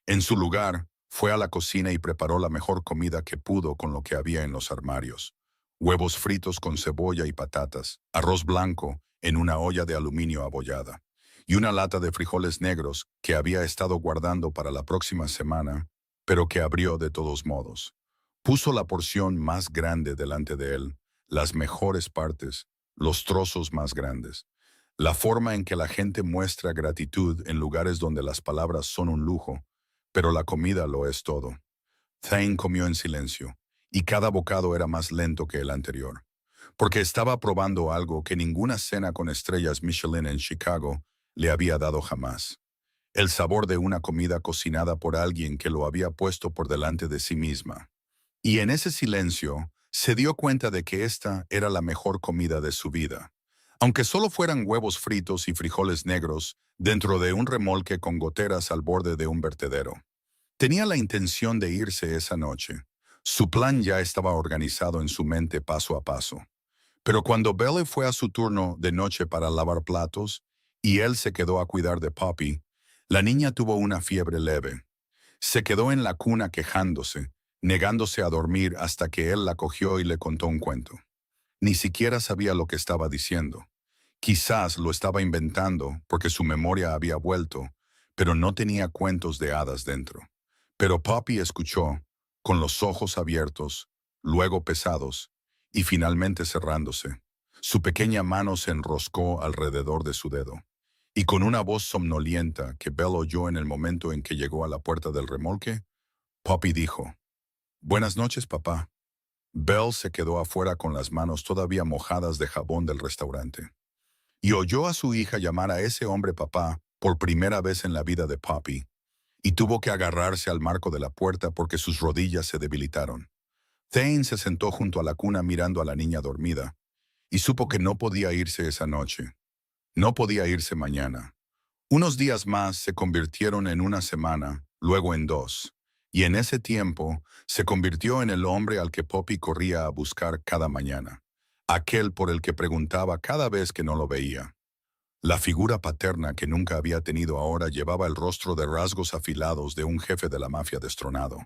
En su lugar, fue a la cocina y preparó la mejor comida que pudo con lo que había en los armarios. Huevos fritos con cebolla y patatas, arroz blanco en una olla de aluminio abollada, y una lata de frijoles negros que había estado guardando para la próxima semana, pero que abrió de todos modos. Puso la porción más grande delante de él, las mejores partes, los trozos más grandes. La forma en que la gente muestra gratitud en lugares donde las palabras son un lujo, pero la comida lo es todo. Thane comió en silencio, y cada bocado era más lento que el anterior, porque estaba probando algo que ninguna cena con estrellas Michelin en Chicago le había dado jamás. El sabor de una comida cocinada por alguien que lo había puesto por delante de sí misma. Y en ese silencio, se dio cuenta de que esta era la mejor comida de su vida. Aunque solo fueran huevos fritos y frijoles negros dentro de un remolque con goteras al borde de un vertedero. Tenía la intención de irse esa noche. Su plan ya estaba organizado en su mente paso a paso. Pero cuando Belle fue a su turno de noche para lavar platos, y él se quedó a cuidar de Poppy, la niña tuvo una fiebre leve. Se quedó en la cuna quejándose, negándose a dormir hasta que él la cogió y le contó un cuento. Ni siquiera sabía lo que estaba diciendo. Quizás lo estaba inventando porque su memoria había vuelto, pero no tenía cuentos de hadas dentro. Pero Poppy escuchó, con los ojos abiertos, luego pesados, y finalmente cerrándose. Su pequeña mano se enroscó alrededor de su dedo. Y con una voz somnolienta que Belle oyó en el momento en que llegó a la puerta del remolque, Poppy dijo, «Buenas noches, papá». Belle se quedó afuera con las manos todavía mojadas de jabón del restaurante. Y oyó a su hija llamar a ese hombre papá por primera vez en la vida de Poppy, y tuvo que agarrarse al marco de la puerta porque sus rodillas se debilitaron. Thane se sentó junto a la cuna mirando a la niña dormida, y supo que no podía irse esa noche. No podía irse mañana. Unos días más se convirtieron en una semana, luego en dos, y en ese tiempo se convirtió en el hombre al que Poppy corría a buscar cada mañana, aquel por el que preguntaba cada vez que no lo veía. La figura paterna que nunca había tenido ahora llevaba el rostro de rasgos afilados de un jefe de la mafia destronado,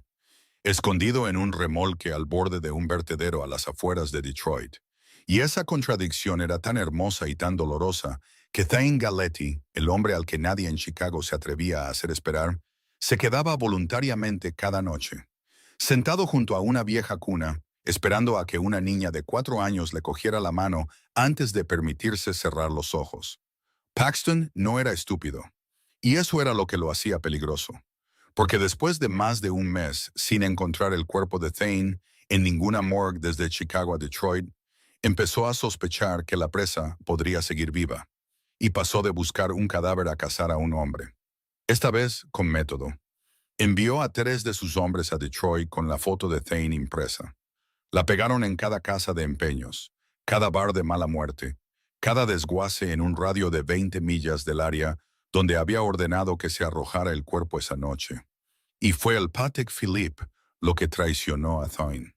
escondido en un remolque al borde de un vertedero a las afueras de Detroit. Y esa contradicción era tan hermosa y tan dolorosa que Thane Galletti, el hombre al que nadie en Chicago se atrevía a hacer esperar, se quedaba voluntariamente cada noche, sentado junto a una vieja cuna, esperando a que una niña de 4 años le cogiera la mano antes de permitirse cerrar los ojos. Paxton no era estúpido, y eso era lo que lo hacía peligroso, porque después de más de un mes sin encontrar el cuerpo de Thane en ninguna morgue desde Chicago a Detroit, empezó a sospechar que la presa podría seguir viva, y pasó de buscar un cadáver a cazar a un hombre. Esta vez con método. Envió a 3 de sus hombres a Detroit con la foto de Thane impresa. La pegaron en cada casa de empeños, cada bar de mala muerte, cada desguace en un radio de 20 millas del área donde había ordenado que se arrojara el cuerpo esa noche. Y fue el Patek Philippe lo que traicionó a Thane.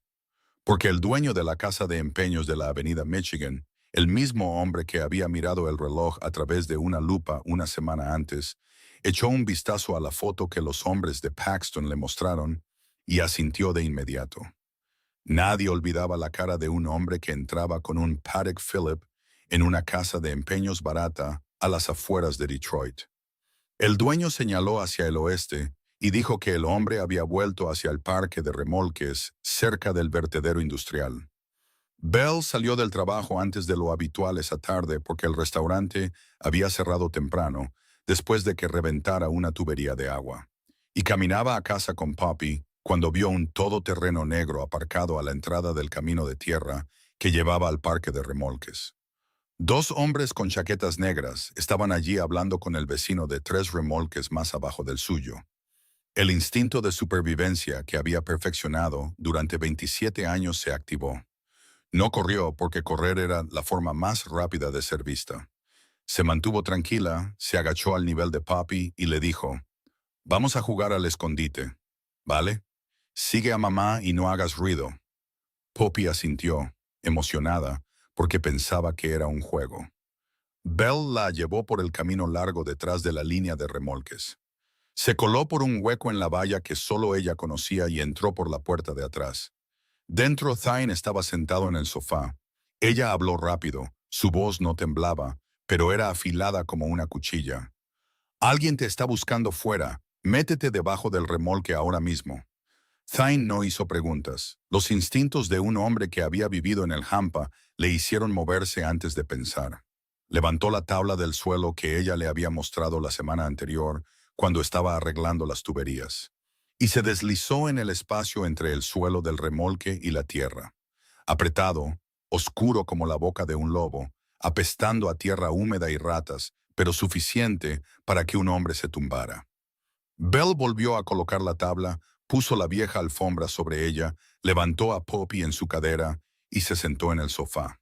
Porque el dueño de la casa de empeños de la avenida Michigan, el mismo hombre que había mirado el reloj a través de una lupa una semana antes, echó un vistazo a la foto que los hombres de Paxton le mostraron y asintió de inmediato. Nadie olvidaba la cara de un hombre que entraba con un Patek Philippe en una casa de empeños barata a las afueras de Detroit. El dueño señaló hacia el oeste y dijo que el hombre había vuelto hacia el parque de remolques cerca del vertedero industrial. Belle salió del trabajo antes de lo habitual esa tarde porque el restaurante había cerrado temprano después de que reventara una tubería de agua, y caminaba a casa con Poppy cuando vio un todoterreno negro aparcado a la entrada del camino de tierra que llevaba al parque de remolques. 2 hombres con chaquetas negras estaban allí hablando con el vecino de 3 remolques más abajo del suyo. El instinto de supervivencia que había perfeccionado durante 27 años se activó. No corrió porque correr era la forma más rápida de ser vista. Se mantuvo tranquila, se agachó al nivel de Poppy y le dijo, «Vamos a jugar al escondite, ¿vale? Sigue a mamá y no hagas ruido». Poppy asintió, emocionada, porque pensaba que era un juego. Belle la llevó por el camino largo detrás de la línea de remolques. Se coló por un hueco en la valla que solo ella conocía y entró por la puerta de atrás. Dentro, Thane estaba sentado en el sofá. Ella habló rápido, su voz no temblaba, pero era afilada como una cuchilla. «Alguien te está buscando fuera. Métete debajo del remolque ahora mismo». Thane no hizo preguntas. Los instintos de un hombre que había vivido en el hampa le hicieron moverse antes de pensar. Levantó la tabla del suelo que ella le había mostrado la semana anterior cuando estaba arreglando las tuberías. y se deslizó en el espacio entre el suelo del remolque y la tierra. Apretado, oscuro como la boca de un lobo, apestando a tierra húmeda y ratas, pero suficiente para que un hombre se tumbara. Bell volvió a colocar la tabla, puso la vieja alfombra sobre ella, levantó a Poppy en su cadera y se sentó en el sofá.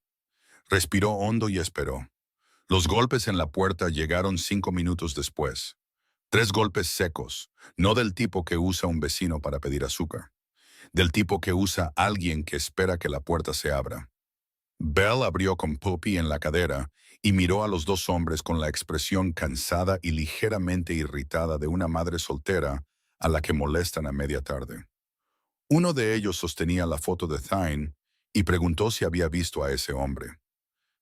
Respiró hondo y esperó. Los golpes en la puerta llegaron 5 minutos después. 3 golpes secos, no del tipo que usa un vecino para pedir azúcar, del tipo que usa alguien que espera que la puerta se abra. Bell abrió con Poppy en la cadera y miró a los dos hombres con la expresión cansada y ligeramente irritada de una madre soltera a la que molestan a media tarde. Uno de ellos sostenía la foto de Thine y preguntó si había visto a ese hombre.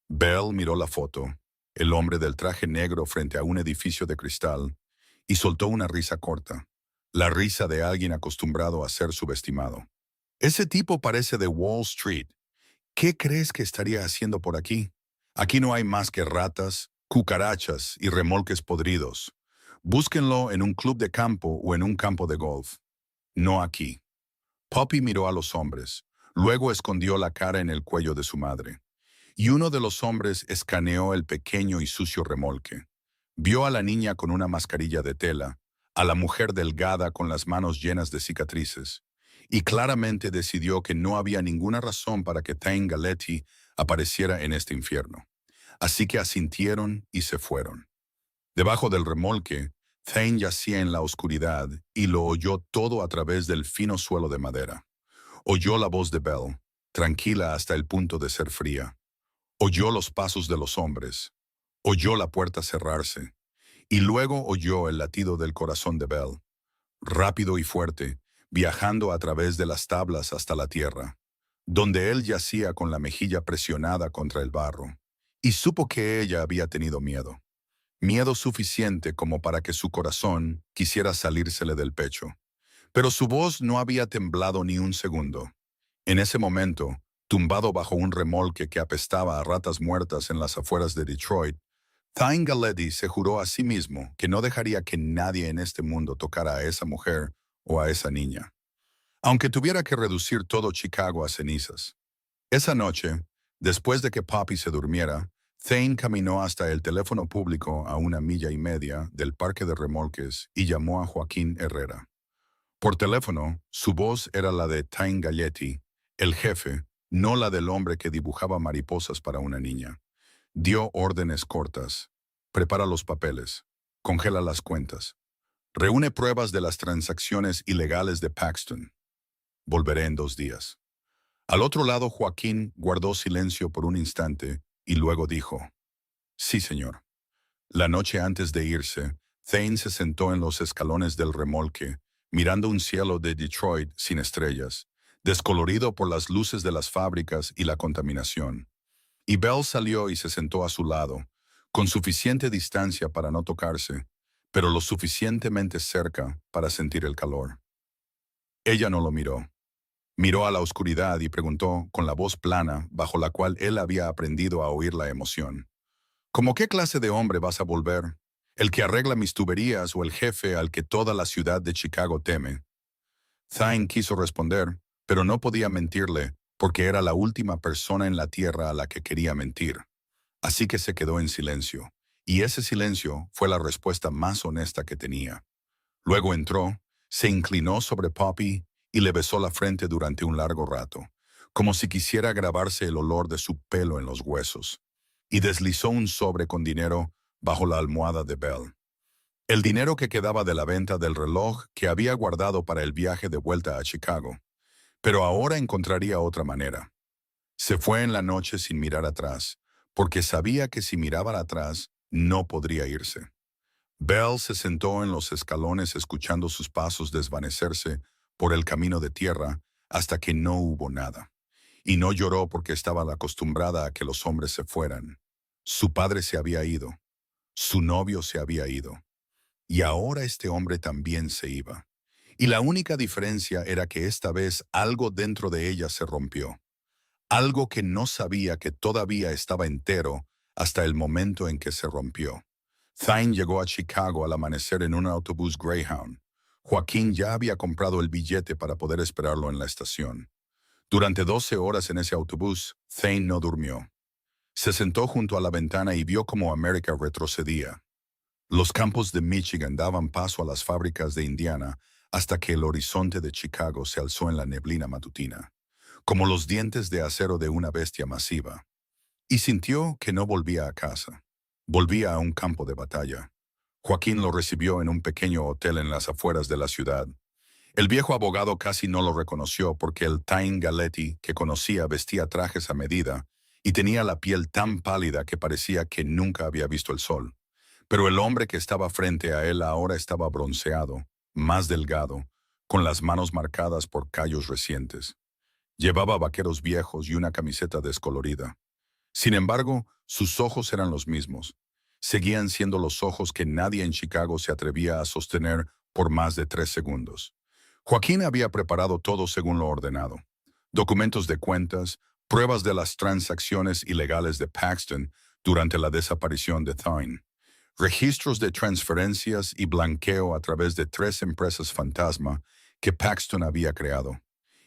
Bell miró la foto, el hombre del traje negro frente a un edificio de cristal, y soltó una risa corta, la risa de alguien acostumbrado a ser subestimado. Ese tipo parece de Wall Street. ¿Qué crees que estaría haciendo por aquí? Aquí no hay más que ratas, cucarachas y remolques podridos. Búsquenlo en un club de campo o en un campo de golf. No aquí. Poppy miró a los hombres, luego escondió la cara en el cuello de su madre. Y uno de los hombres escaneó el pequeño y sucio remolque. Vio a la niña con una mascarilla de tela, a la mujer delgada con las manos llenas de cicatrices, y claramente decidió que no había ninguna razón para que Thane Galetti apareciera en este infierno. Así que asintieron y se fueron. Debajo del remolque, Thane yacía en la oscuridad y lo oyó todo a través del fino suelo de madera. Oyó la voz de Bell, tranquila hasta el punto de ser fría. Oyó los pasos de los hombres. Oyó la puerta cerrarse. Y luego oyó el latido del corazón de Bell, rápido y fuerte, viajando a través de las tablas hasta la tierra, donde él yacía con la mejilla presionada contra el barro. Y supo que ella había tenido miedo. Miedo suficiente como para que su corazón quisiera salírsele del pecho. Pero su voz no había temblado ni un segundo. En ese momento, tumbado bajo un remolque que apestaba a ratas muertas en las afueras de Detroit, Thane Galetti se juró a sí mismo que no dejaría que nadie en este mundo tocara a esa mujer o a esa niña, aunque tuviera que reducir todo Chicago a cenizas. Esa noche, después de que Poppy se durmiera, Thane caminó hasta el teléfono público a 1,5 millas del parque de remolques y llamó a Joaquín Herrera. Por teléfono, su voz era la de Thane Galetti, el jefe, no la del hombre que dibujaba mariposas para una niña. Dio órdenes cortas. Prepara los papeles. Congela las cuentas. Reúne pruebas de las transacciones ilegales de Paxton. Volveré en 2 días. Al otro lado, Joaquín guardó silencio por un instante y luego dijo, «Sí, señor». La noche antes de irse, Thane se sentó en los escalones del remolque, mirando un cielo de Detroit sin estrellas, descolorido por las luces de las fábricas y la contaminación. Y Bell salió y se sentó a su lado, con suficiente distancia para no tocarse, pero lo suficientemente cerca para sentir el calor. Ella no lo miró. Miró a la oscuridad y preguntó con la voz plana bajo la cual él había aprendido a oír la emoción. ¿Cómo qué clase de hombre vas a volver? ¿El que arregla mis tuberías o el jefe al que toda la ciudad de Chicago teme? Thane quiso responder, pero no podía mentirle porque era la última persona en la tierra a la que quería mentir. Así que se quedó en silencio, y ese silencio fue la respuesta más honesta que tenía. Luego entró, se inclinó sobre Poppy y le besó la frente durante un largo rato, como si quisiera grabarse el olor de su pelo en los huesos, y deslizó un sobre con dinero bajo la almohada de Bell. El dinero que quedaba de la venta del reloj que había guardado para el viaje de vuelta a Chicago. Pero ahora encontraría otra manera. Se fue en la noche sin mirar atrás, porque sabía que si miraba atrás, no podría irse. Bell se sentó en los escalones escuchando sus pasos desvanecerse por el camino de tierra hasta que no hubo nada. Y no lloró porque estaba acostumbrada a que los hombres se fueran. Su padre se había ido. Su novio se había ido. Y ahora este hombre también se iba. Y la única diferencia era que esta vez algo dentro de ella se rompió. Algo que no sabía que todavía estaba entero hasta el momento en que se rompió. Thane llegó a Chicago al amanecer en un autobús Greyhound. Joaquín ya había comprado el billete para poder esperarlo en la estación. Durante 12 horas en ese autobús, Thane no durmió. Se sentó junto a la ventana y vio cómo América retrocedía. Los campos de Michigan daban paso a las fábricas de Indiana hasta que el horizonte de Chicago se alzó en la neblina matutina, como los dientes de acero de una bestia masiva. Y sintió que no volvía a casa. Volvía a un campo de batalla. Joaquín lo recibió en un pequeño hotel en las afueras de la ciudad. El viejo abogado casi no lo reconoció porque el Thane Galetti que conocía vestía trajes a medida y tenía la piel tan pálida que parecía que nunca había visto el sol. Pero el hombre que estaba frente a él ahora estaba bronceado, más delgado, con las manos marcadas por callos recientes. Llevaba vaqueros viejos y una camiseta descolorida. Sin embargo, sus ojos eran los mismos. Seguían siendo los ojos que nadie en Chicago se atrevía a sostener por más de 3 segundos. Joaquín había preparado todo según lo ordenado. Documentos de cuentas, pruebas de las transacciones ilegales de Paxton durante la desaparición de Thane, registros de transferencias y blanqueo a través de 3 empresas fantasma que Paxton había creado,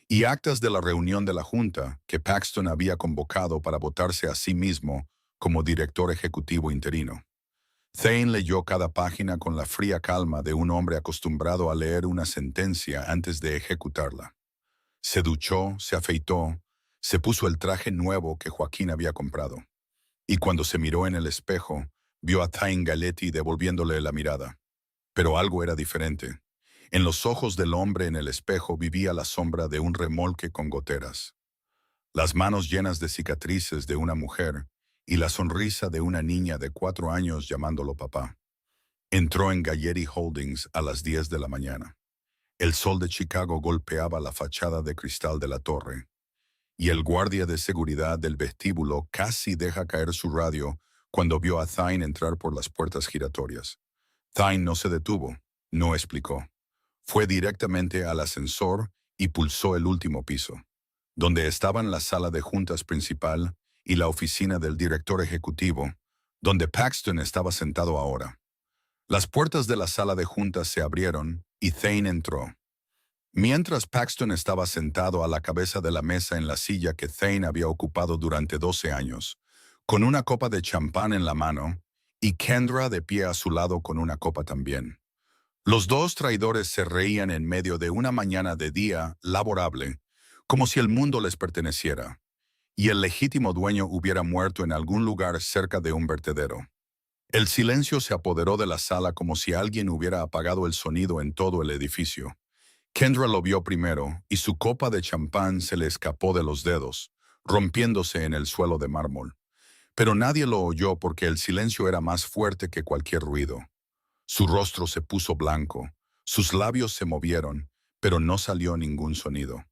y actas de la reunión de la Junta que Paxton había convocado para votarse a sí mismo como director ejecutivo interino. Thane leyó cada página con la fría calma de un hombre acostumbrado a leer una sentencia antes de ejecutarla. Se duchó, se afeitó, se puso el traje nuevo que Joaquín había comprado. Y cuando se miró en el espejo, vio a Thane Galetti devolviéndole la mirada. Pero algo era diferente. En los ojos del hombre en el espejo vivía la sombra de un remolque con goteras, las manos llenas de cicatrices de una mujer y la sonrisa de una niña de 4 años llamándolo papá. Entró en Galetti Holdings a las 10 de la mañana. El sol de Chicago golpeaba la fachada de cristal de la torre, y el guardia de seguridad del vestíbulo casi deja caer su radio cuando vio a Thane entrar por las puertas giratorias. Thane no se detuvo, no explicó. Fue directamente al ascensor y pulsó el último piso, donde estaban la sala de juntas principal y la oficina del director ejecutivo, donde Paxton estaba sentado ahora. Las puertas de la sala de juntas se abrieron y Thane entró. Mientras Paxton estaba sentado a la cabeza de la mesa en la silla que Thane había ocupado durante 12 años, con una copa de champán en la mano, y Kendra de pie a su lado con una copa también. Los dos traidores se reían en medio de una mañana de día laborable, como si el mundo les perteneciera, y el legítimo dueño hubiera muerto en algún lugar cerca de un vertedero. El silencio se apoderó de la sala como si alguien hubiera apagado el sonido en todo el edificio. Kendra lo vio primero, y su copa de champán se le escapó de los dedos, rompiéndose en el suelo de mármol. Pero nadie lo oyó porque el silencio era más fuerte que cualquier ruido. Su rostro se puso blanco, sus labios se movieron, pero no salió ningún sonido.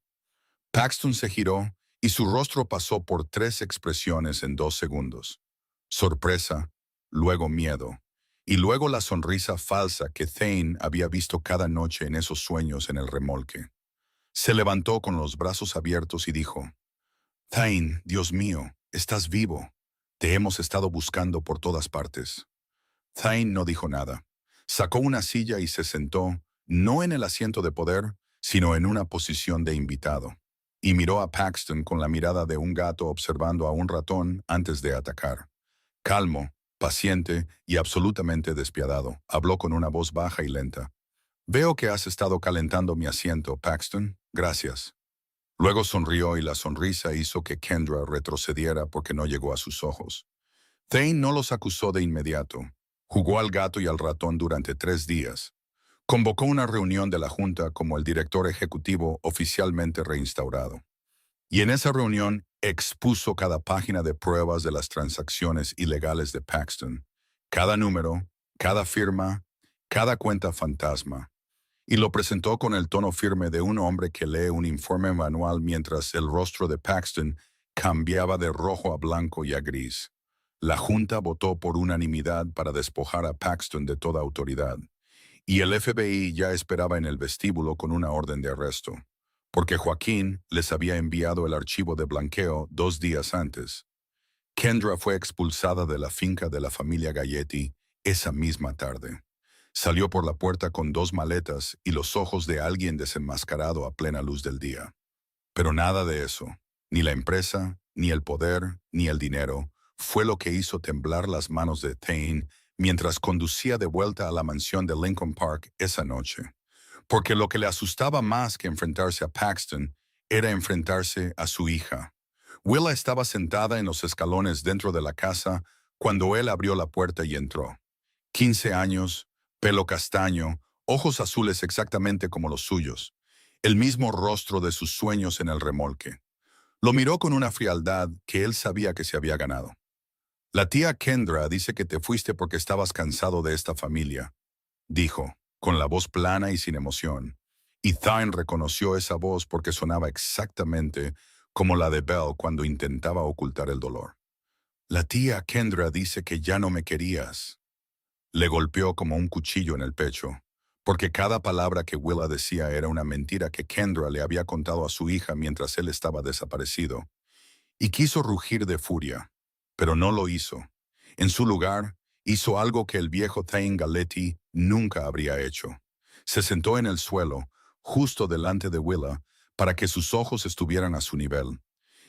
Paxton se giró y su rostro pasó por 3 expresiones en 2 segundos. Sorpresa, luego miedo, y luego la sonrisa falsa que Thane había visto cada noche en esos sueños en el remolque. Se levantó con los brazos abiertos y dijo, «Thane, Dios mío, estás vivo. Te hemos estado buscando por todas partes». Thane no dijo nada. Sacó una silla y se sentó, no en el asiento de poder, sino en una posición de invitado, y miró a Paxton con la mirada de un gato observando a un ratón antes de atacar. Calmo, paciente y absolutamente despiadado, habló con una voz baja y lenta. «Veo que has estado calentando mi asiento, Paxton. Gracias». Luego sonrió y la sonrisa hizo que Kendra retrocediera porque no llegó a sus ojos. Thane no los acusó de inmediato. Jugó al gato y al ratón durante 3 días. Convocó una reunión de la Junta como el director ejecutivo oficialmente reinstaurado. Y en esa reunión expuso cada página de pruebas de las transacciones ilegales de Paxton, cada número, cada firma, cada cuenta fantasma, y lo presentó con el tono firme de un hombre que lee un informe manual mientras el rostro de Paxton cambiaba de rojo a blanco y a gris. La Junta votó por unanimidad para despojar a Paxton de toda autoridad, y el FBI ya esperaba en el vestíbulo con una orden de arresto, porque Joaquín les había enviado el archivo de blanqueo 2 días antes. Kendra fue expulsada de la finca de la familia Galetti esa misma tarde. Salió por la puerta con 2 maletas y los ojos de alguien desenmascarado a plena luz del día. Pero nada de eso, ni la empresa, ni el poder, ni el dinero, fue lo que hizo temblar las manos de Thane mientras conducía de vuelta a la mansión de Lincoln Park esa noche. Porque lo que le asustaba más que enfrentarse a Paxton era enfrentarse a su hija. Willa estaba sentada en los escalones dentro de la casa cuando él abrió la puerta y entró. 15 años, pelo castaño, ojos azules exactamente como los suyos, el mismo rostro de sus sueños en el remolque. Lo miró con una frialdad que él sabía que se había ganado. La tía Kendra dice que te fuiste porque estabas cansado de esta familia, dijo, con la voz plana y sin emoción. Y Thine reconoció esa voz porque sonaba exactamente como la de Belle cuando intentaba ocultar el dolor. La tía Kendra dice que ya no me querías. Le golpeó como un cuchillo en el pecho, porque cada palabra que Willa decía era una mentira que Kendra le había contado a su hija mientras él estaba desaparecido. Y quiso rugir de furia, pero no lo hizo. En su lugar, hizo algo que el viejo Thane Galetti nunca habría hecho. Se sentó en el suelo, justo delante de Willa, para que sus ojos estuvieran a su nivel,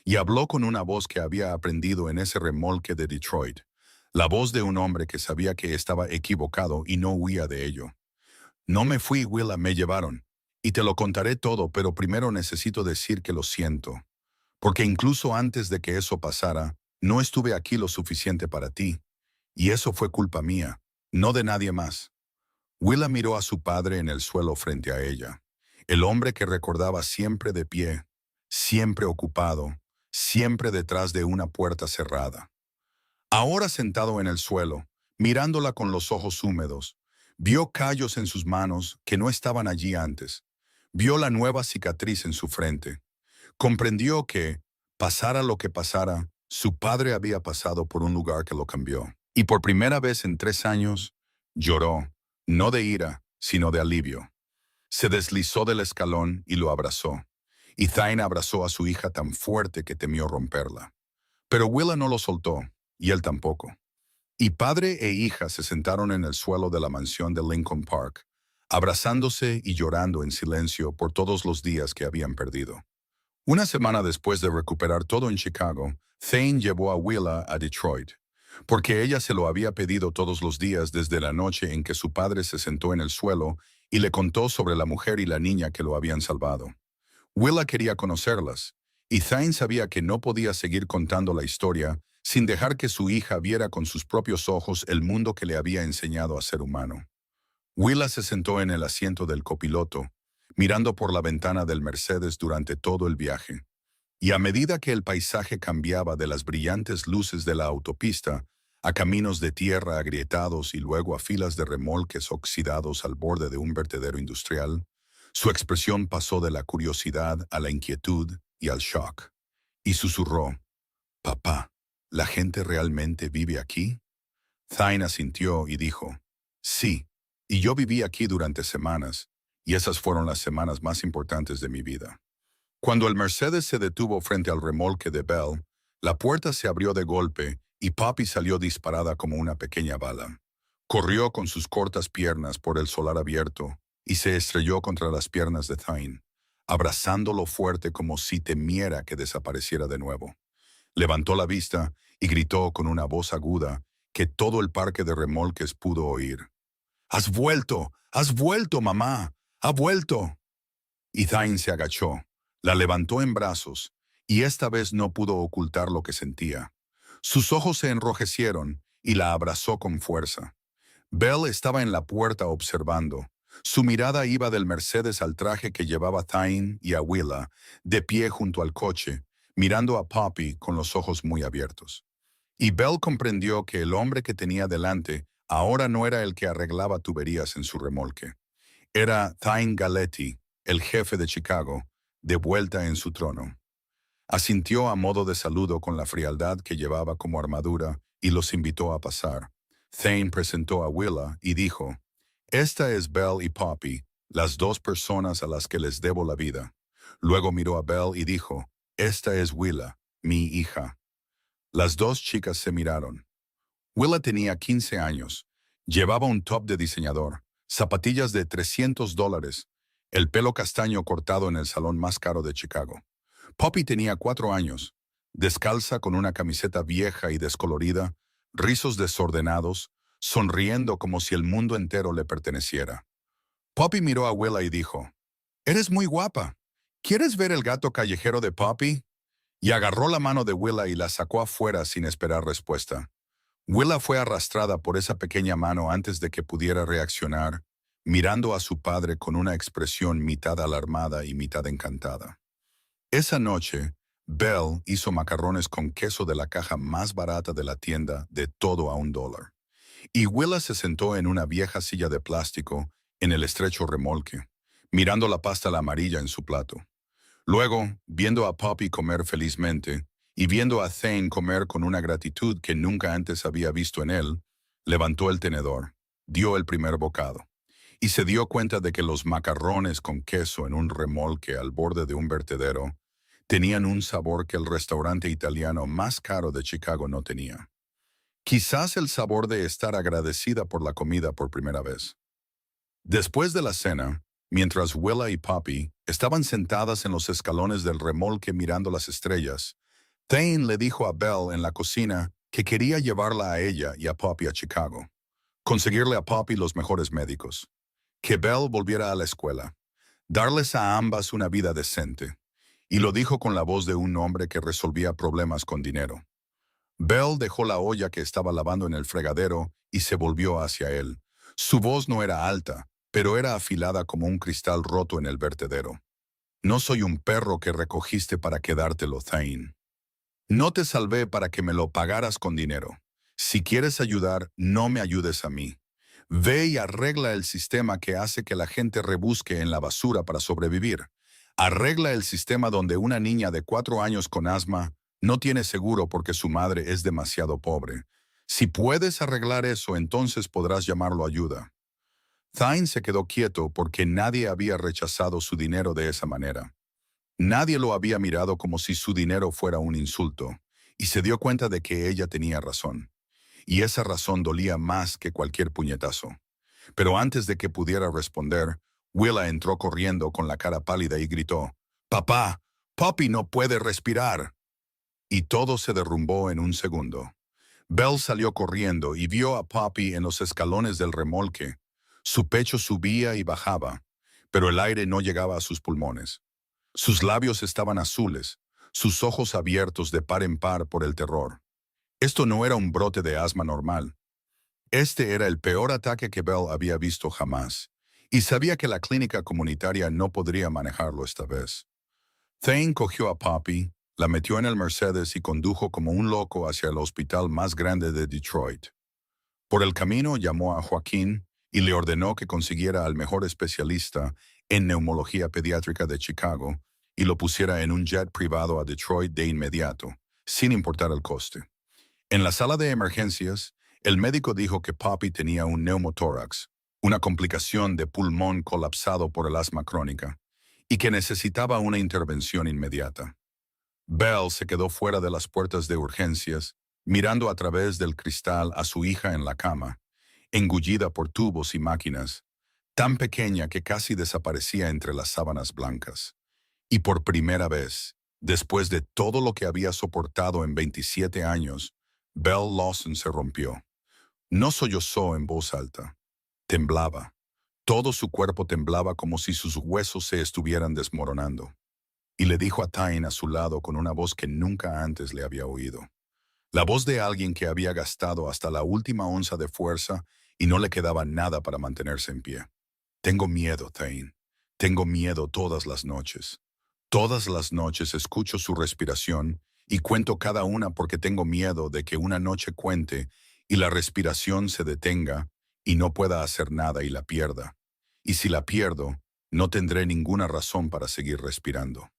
y habló con una voz que había aprendido en ese remolque de Detroit, la voz de un hombre que sabía que estaba equivocado y no huía de ello. No me fui, Willa, me llevaron. Y te lo contaré todo, pero primero necesito decir que lo siento. Porque incluso antes de que eso pasara, no estuve aquí lo suficiente para ti. Y eso fue culpa mía, no de nadie más. Willa miró a su padre en el suelo frente a ella. El hombre que recordaba siempre de pie, siempre ocupado, siempre detrás de una puerta cerrada. Ahora sentado en el suelo, mirándola con los ojos húmedos, vio callos en sus manos que no estaban allí antes. Vio la nueva cicatriz en su frente. Comprendió que, pasara lo que pasara, su padre había pasado por un lugar que lo cambió. Y por primera vez en 3 años, lloró, no de ira, sino de alivio. Se deslizó del escalón y lo abrazó. Y Thine abrazó a su hija tan fuerte que temió romperla. Pero Willa no lo soltó, y él tampoco. Y padre e hija se sentaron en el suelo de la mansión de Lincoln Park, abrazándose y llorando en silencio por todos los días que habían perdido. Una semana después de recuperar todo en Chicago, Thane llevó a Willa a Detroit, porque ella se lo había pedido todos los días desde la noche en que su padre se sentó en el suelo y le contó sobre la mujer y la niña que lo habían salvado. Willa quería conocerlas, y Thane sabía que no podía seguir contando la historia sin dejar que su hija viera con sus propios ojos el mundo que le había enseñado a ser humano. Willa se sentó en el asiento del copiloto, mirando por la ventana del Mercedes durante todo el viaje. Y a medida que el paisaje cambiaba de las brillantes luces de la autopista a caminos de tierra agrietados y luego a filas de remolques oxidados al borde de un vertedero industrial, su expresión pasó de la curiosidad a la inquietud y al shock. Y susurró, «Papá, ¿la gente realmente vive aquí?» Thine asintió y dijo, «Sí, y yo viví aquí durante semanas, y esas fueron las semanas más importantes de mi vida». Cuando el Mercedes se detuvo frente al remolque de Belle, la puerta se abrió de golpe y Poppy salió disparada como una pequeña bala. Corrió con sus cortas piernas por el solar abierto y se estrelló contra las piernas de Thine, abrazándolo fuerte como si temiera que desapareciera de nuevo. Levantó la vista y gritó con una voz aguda que todo el parque de remolques pudo oír. «¡Has vuelto! ¡Has vuelto, mamá! ¡Ha vuelto!» Y Thine se agachó, la levantó en brazos, y esta vez no pudo ocultar lo que sentía. Sus ojos se enrojecieron y la abrazó con fuerza. Belle estaba en la puerta observando. Su mirada iba del Mercedes al traje que llevaba Thine y a Willa, de pie junto al coche, mirando a Poppy con los ojos muy abiertos. Y Belle comprendió que el hombre que tenía delante ahora no era el que arreglaba tuberías en su remolque. Era Thine Galetti, el jefe de Chicago, de vuelta en su trono. Asintió a modo de saludo con la frialdad que llevaba como armadura y los invitó a pasar. Thane presentó a Willa y dijo, «Esta es Belle y Poppy, las 2 personas a las que les debo la vida». Luego miró a Belle y dijo, «Esta es Willa, mi hija». Las 2 chicas se miraron. Willa tenía 15 años, llevaba un top de diseñador, zapatillas de $300, el pelo castaño cortado en el salón más caro de Chicago. Poppy tenía 4 años, descalza con una camiseta vieja y descolorida, rizos desordenados, sonriendo como si el mundo entero le perteneciera. Poppy miró a Willa y dijo, «Eres muy guapa. ¿Quieres ver el gato callejero de Poppy?» Y agarró la mano de Willa y la sacó afuera sin esperar respuesta. Willa fue arrastrada por esa pequeña mano antes de que pudiera reaccionar, mirando a su padre con una expresión mitad alarmada y mitad encantada. Esa noche, Belle hizo macarrones con queso de la caja más barata de la tienda, de todo a $1. Y Willa se sentó en una vieja silla de plástico en el estrecho remolque, mirando la pasta a la amarilla en su plato. Luego, viendo a Poppy comer felizmente y viendo a Thane comer con una gratitud que nunca antes había visto en él, levantó el tenedor, dio el primer bocado y se dio cuenta de que los macarrones con queso en un remolque al borde de un vertedero tenían un sabor que el restaurante italiano más caro de Chicago no tenía. Quizás el sabor de estar agradecida por la comida por primera vez. Después de la cena, mientras Willa y Poppy estaban sentadas en los escalones del remolque mirando las estrellas, Thane le dijo a Belle en la cocina que quería llevarla a ella y a Poppy a Chicago, conseguirle a Poppy los mejores médicos, que Belle volviera a la escuela, darles a ambas una vida decente, y lo dijo con la voz de un hombre que resolvía problemas con dinero. Belle dejó la olla que estaba lavando en el fregadero y se volvió hacia él. Su voz no era alta, pero era afilada como un cristal roto en el vertedero. «No soy un perro que recogiste para quedártelo, Thane. No te salvé para que me lo pagaras con dinero. Si quieres ayudar, no me ayudes a mí. Ve y arregla el sistema que hace que la gente rebusque en la basura para sobrevivir. Arregla el sistema donde una niña de 4 años con asma no tiene seguro porque su madre es demasiado pobre. Si puedes arreglar eso, entonces podrás llamarlo ayuda». Thane se quedó quieto porque nadie había rechazado su dinero de esa manera. Nadie lo había mirado como si su dinero fuera un insulto, y se dio cuenta de que ella tenía razón. Y esa razón dolía más que cualquier puñetazo. Pero antes de que pudiera responder, Willa entró corriendo con la cara pálida y gritó, «¡Papá! ¡Poppy no puede respirar!» Y todo se derrumbó en un segundo. Belle salió corriendo y vio a Poppy en los escalones del remolque. Su pecho subía y bajaba, pero el aire no llegaba a sus pulmones. Sus labios estaban azules, sus ojos abiertos de par en par por el terror. Esto no era un brote de asma normal. Este era el peor ataque que Belle había visto jamás, y sabía que la clínica comunitaria no podría manejarlo esta vez. Thane cogió a Poppy, la metió en el Mercedes y condujo como un loco hacia el hospital más grande de Detroit. Por el camino llamó a Joaquín y le ordenó que consiguiera al mejor especialista en neumología pediátrica de Chicago y lo pusiera en un jet privado a Detroit de inmediato, sin importar el coste. En la sala de emergencias, el médico dijo que Poppy tenía un neumotórax, una complicación de pulmón colapsado por el asma crónica, y que necesitaba una intervención inmediata. Belle se quedó fuera de las puertas de urgencias, mirando a través del cristal a su hija en la cama, engullida por tubos y máquinas, tan pequeña que casi desaparecía entre las sábanas blancas. Y por primera vez, después de todo lo que había soportado en 27 años, Belle Lawson se rompió. No sollozó en voz alta. Temblaba. Todo su cuerpo temblaba como si sus huesos se estuvieran desmoronando. Y le dijo a Thane a su lado con una voz que nunca antes le había oído. La voz de alguien que había gastado hasta la última onza de fuerza y no le quedaba nada para mantenerse en pie. «Tengo miedo, Thane. Tengo miedo todas las noches. Todas las noches escucho su respiración y cuento cada una porque tengo miedo de que una noche cuente y la respiración se detenga y no pueda hacer nada y la pierda. Y si la pierdo, no tendré ninguna razón para seguir respirando».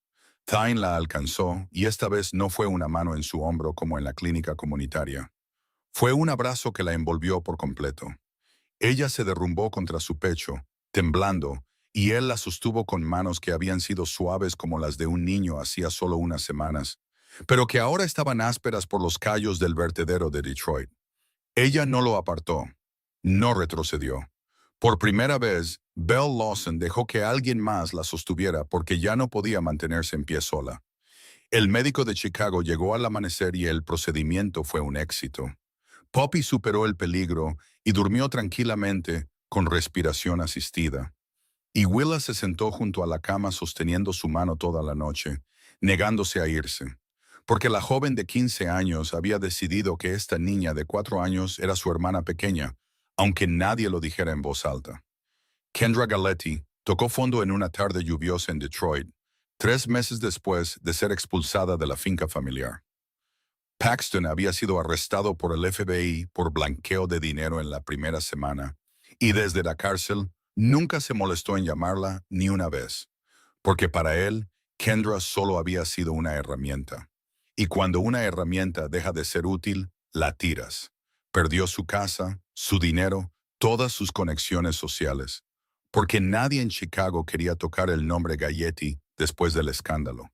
Thane la alcanzó y esta vez no fue una mano en su hombro como en la clínica comunitaria. Fue un abrazo que la envolvió por completo. Ella se derrumbó contra su pecho, temblando, y él la sostuvo con manos que habían sido suaves como las de un niño hacía solo unas semanas, pero que ahora estaban ásperas por los callos del vertedero de Detroit. Ella no lo apartó, no retrocedió. Por primera vez, Belle Lawson dejó que alguien más la sostuviera porque ya no podía mantenerse en pie sola. El médico de Chicago llegó al amanecer y el procedimiento fue un éxito. Poppy superó el peligro y durmió tranquilamente con respiración asistida. Y Willa se sentó junto a la cama sosteniendo su mano toda la noche, negándose a irse, porque la joven de 15 años había decidido que esta niña de 4 años era su hermana pequeña, aunque nadie lo dijera en voz alta. Kendra Galletti tocó fondo en una tarde lluviosa en Detroit, 3 meses después de ser expulsada de la finca familiar. Paxton había sido arrestado por el FBI por blanqueo de dinero en la primera semana, y desde la cárcel nunca se molestó en llamarla ni una vez, porque para él, Kendra solo había sido una herramienta. Y cuando una herramienta deja de ser útil, la tiras. Perdió su casa, su dinero, todas sus conexiones sociales, porque nadie en Chicago quería tocar el nombre Galletti después del escándalo.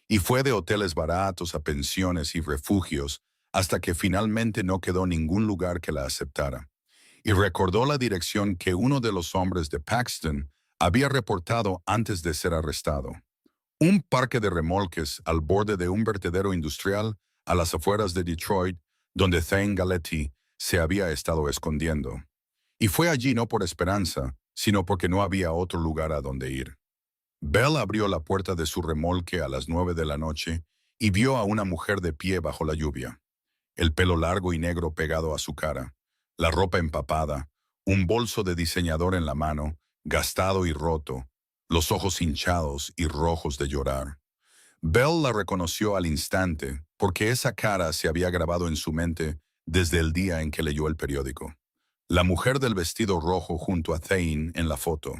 Y fue de hoteles baratos a pensiones y refugios hasta que finalmente no quedó ningún lugar que la aceptara. Y recordó la dirección que uno de los hombres de Paxton había reportado antes de ser arrestado. Un parque de remolques al borde de un vertedero industrial a las afueras de Detroit, donde Thane Galletti se había estado escondiendo. Y fue allí no por esperanza, sino porque no había otro lugar a donde ir. Belle abrió la puerta de su remolque a las 9 de la noche y vio a una mujer de pie bajo la lluvia, el pelo largo y negro pegado a su cara, la ropa empapada, un bolso de diseñador en la mano, gastado y roto, los ojos hinchados y rojos de llorar. Belle la reconoció al instante porque esa cara se había grabado en su mente desde el día en que leyó el periódico. La mujer del vestido rojo junto a Thane en la foto.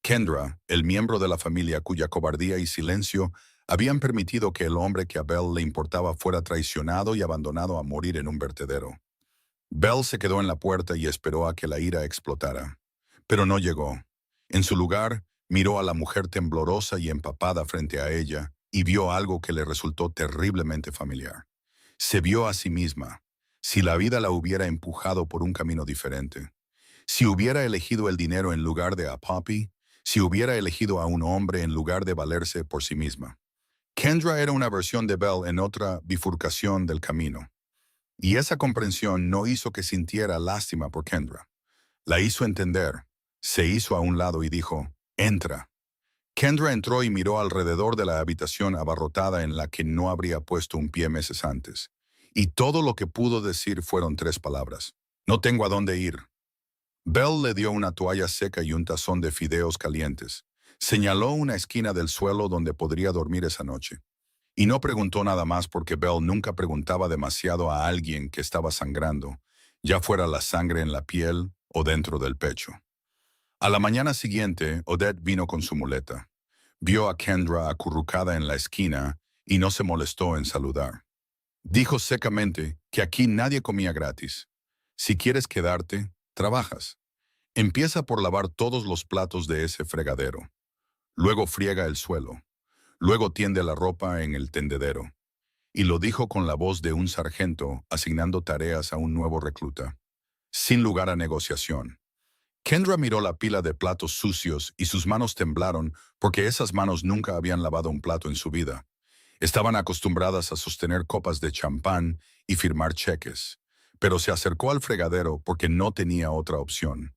Kendra, el miembro de la familia cuya cobardía y silencio habían permitido que el hombre que a Belle le importaba fuera traicionado y abandonado a morir en un vertedero. Belle se quedó en la puerta y esperó a que la ira explotara. Pero no llegó. En su lugar, miró a la mujer temblorosa y empapada frente a ella y vio algo que le resultó terriblemente familiar. Se vio a sí misma, si la vida la hubiera empujado por un camino diferente. Si hubiera elegido el dinero en lugar de a Poppy, si hubiera elegido a un hombre en lugar de valerse por sí misma. Kendra era una versión de Belle en otra bifurcación del camino. Y esa comprensión no hizo que sintiera lástima por Kendra. La hizo entender. Se hizo a un lado y dijo, entra. Kendra entró y miró alrededor de la habitación abarrotada en la que no habría puesto un pie meses antes. Y todo lo que pudo decir fueron 3 palabras. No tengo a dónde ir. Belle le dio una toalla seca y un tazón de fideos calientes. Señaló una esquina del suelo donde podría dormir esa noche. Y no preguntó nada más porque Belle nunca preguntaba demasiado a alguien que estaba sangrando, ya fuera la sangre en la piel o dentro del pecho. A la mañana siguiente, Odette vino con su muleta. Vio a Kendra acurrucada en la esquina y no se molestó en saludar. Dijo secamente que aquí nadie comía gratis. Si quieres quedarte, trabajas. Empieza por lavar todos los platos de ese fregadero. Luego friega el suelo. Luego tiende la ropa en el tendedero. Y lo dijo con la voz de un sargento asignando tareas a un nuevo recluta. Sin lugar a negociación. Kendra miró la pila de platos sucios y sus manos temblaron porque esas manos nunca habían lavado un plato en su vida. Estaban acostumbradas a sostener copas de champán y firmar cheques. Pero se acercó al fregadero porque no tenía otra opción.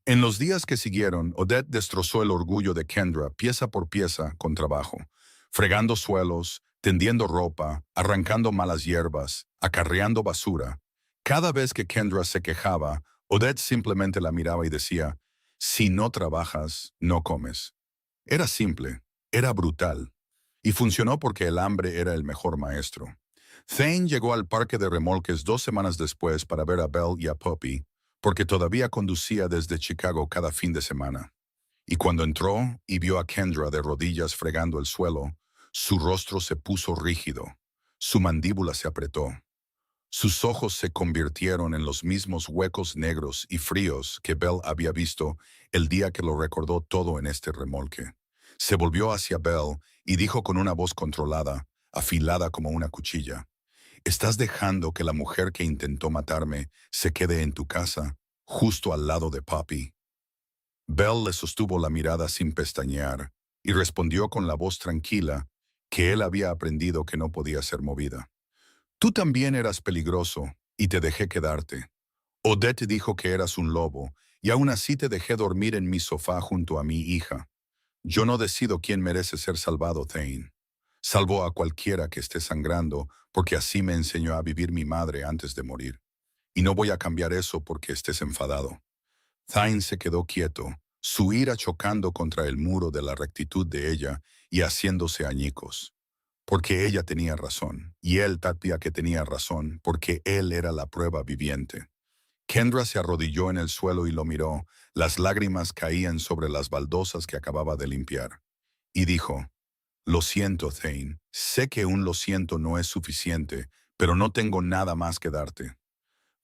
En los días que siguieron, Odette destrozó el orgullo de Kendra pieza por pieza con trabajo, fregando suelos, tendiendo ropa, arrancando malas hierbas, acarreando basura. Cada vez que Kendra se quejaba, Odette simplemente la miraba y decía, si no trabajas, no comes. Era simple, era brutal, y funcionó porque el hambre era el mejor maestro. Thane llegó al parque de remolques 2 semanas después para ver a Belle y a Poppy, porque todavía conducía desde Chicago cada fin de semana. Y cuando entró y vio a Kendra de rodillas fregando el suelo, su rostro se puso rígido, su mandíbula se apretó. Sus ojos se convirtieron en los mismos huecos negros y fríos que Belle había visto el día que lo recordó todo en este remolque. Se volvió hacia Belle y dijo con una voz controlada, afilada como una cuchilla, «¿Estás dejando que la mujer que intentó matarme se quede en tu casa, justo al lado de Poppy?» Belle le sostuvo la mirada sin pestañear y respondió con la voz tranquila que él había aprendido que no podía ser movida. Tú también eras peligroso y te dejé quedarte. Odette dijo que eras un lobo y aún así te dejé dormir en mi sofá junto a mi hija. Yo no decido quién merece ser salvado, Thane. Salvo a cualquiera que esté sangrando, porque así me enseñó a vivir mi madre antes de morir. Y no voy a cambiar eso porque estés enfadado. Thane se quedó quieto, su ira chocando contra el muro de la rectitud de ella y haciéndose añicos. Porque ella tenía razón, y él sabía que tenía razón, porque él era la prueba viviente. Kendra se arrodilló en el suelo y lo miró, las lágrimas caían sobre las baldosas que acababa de limpiar. Y dijo, lo siento, Thane, sé que un lo siento no es suficiente, pero no tengo nada más que darte.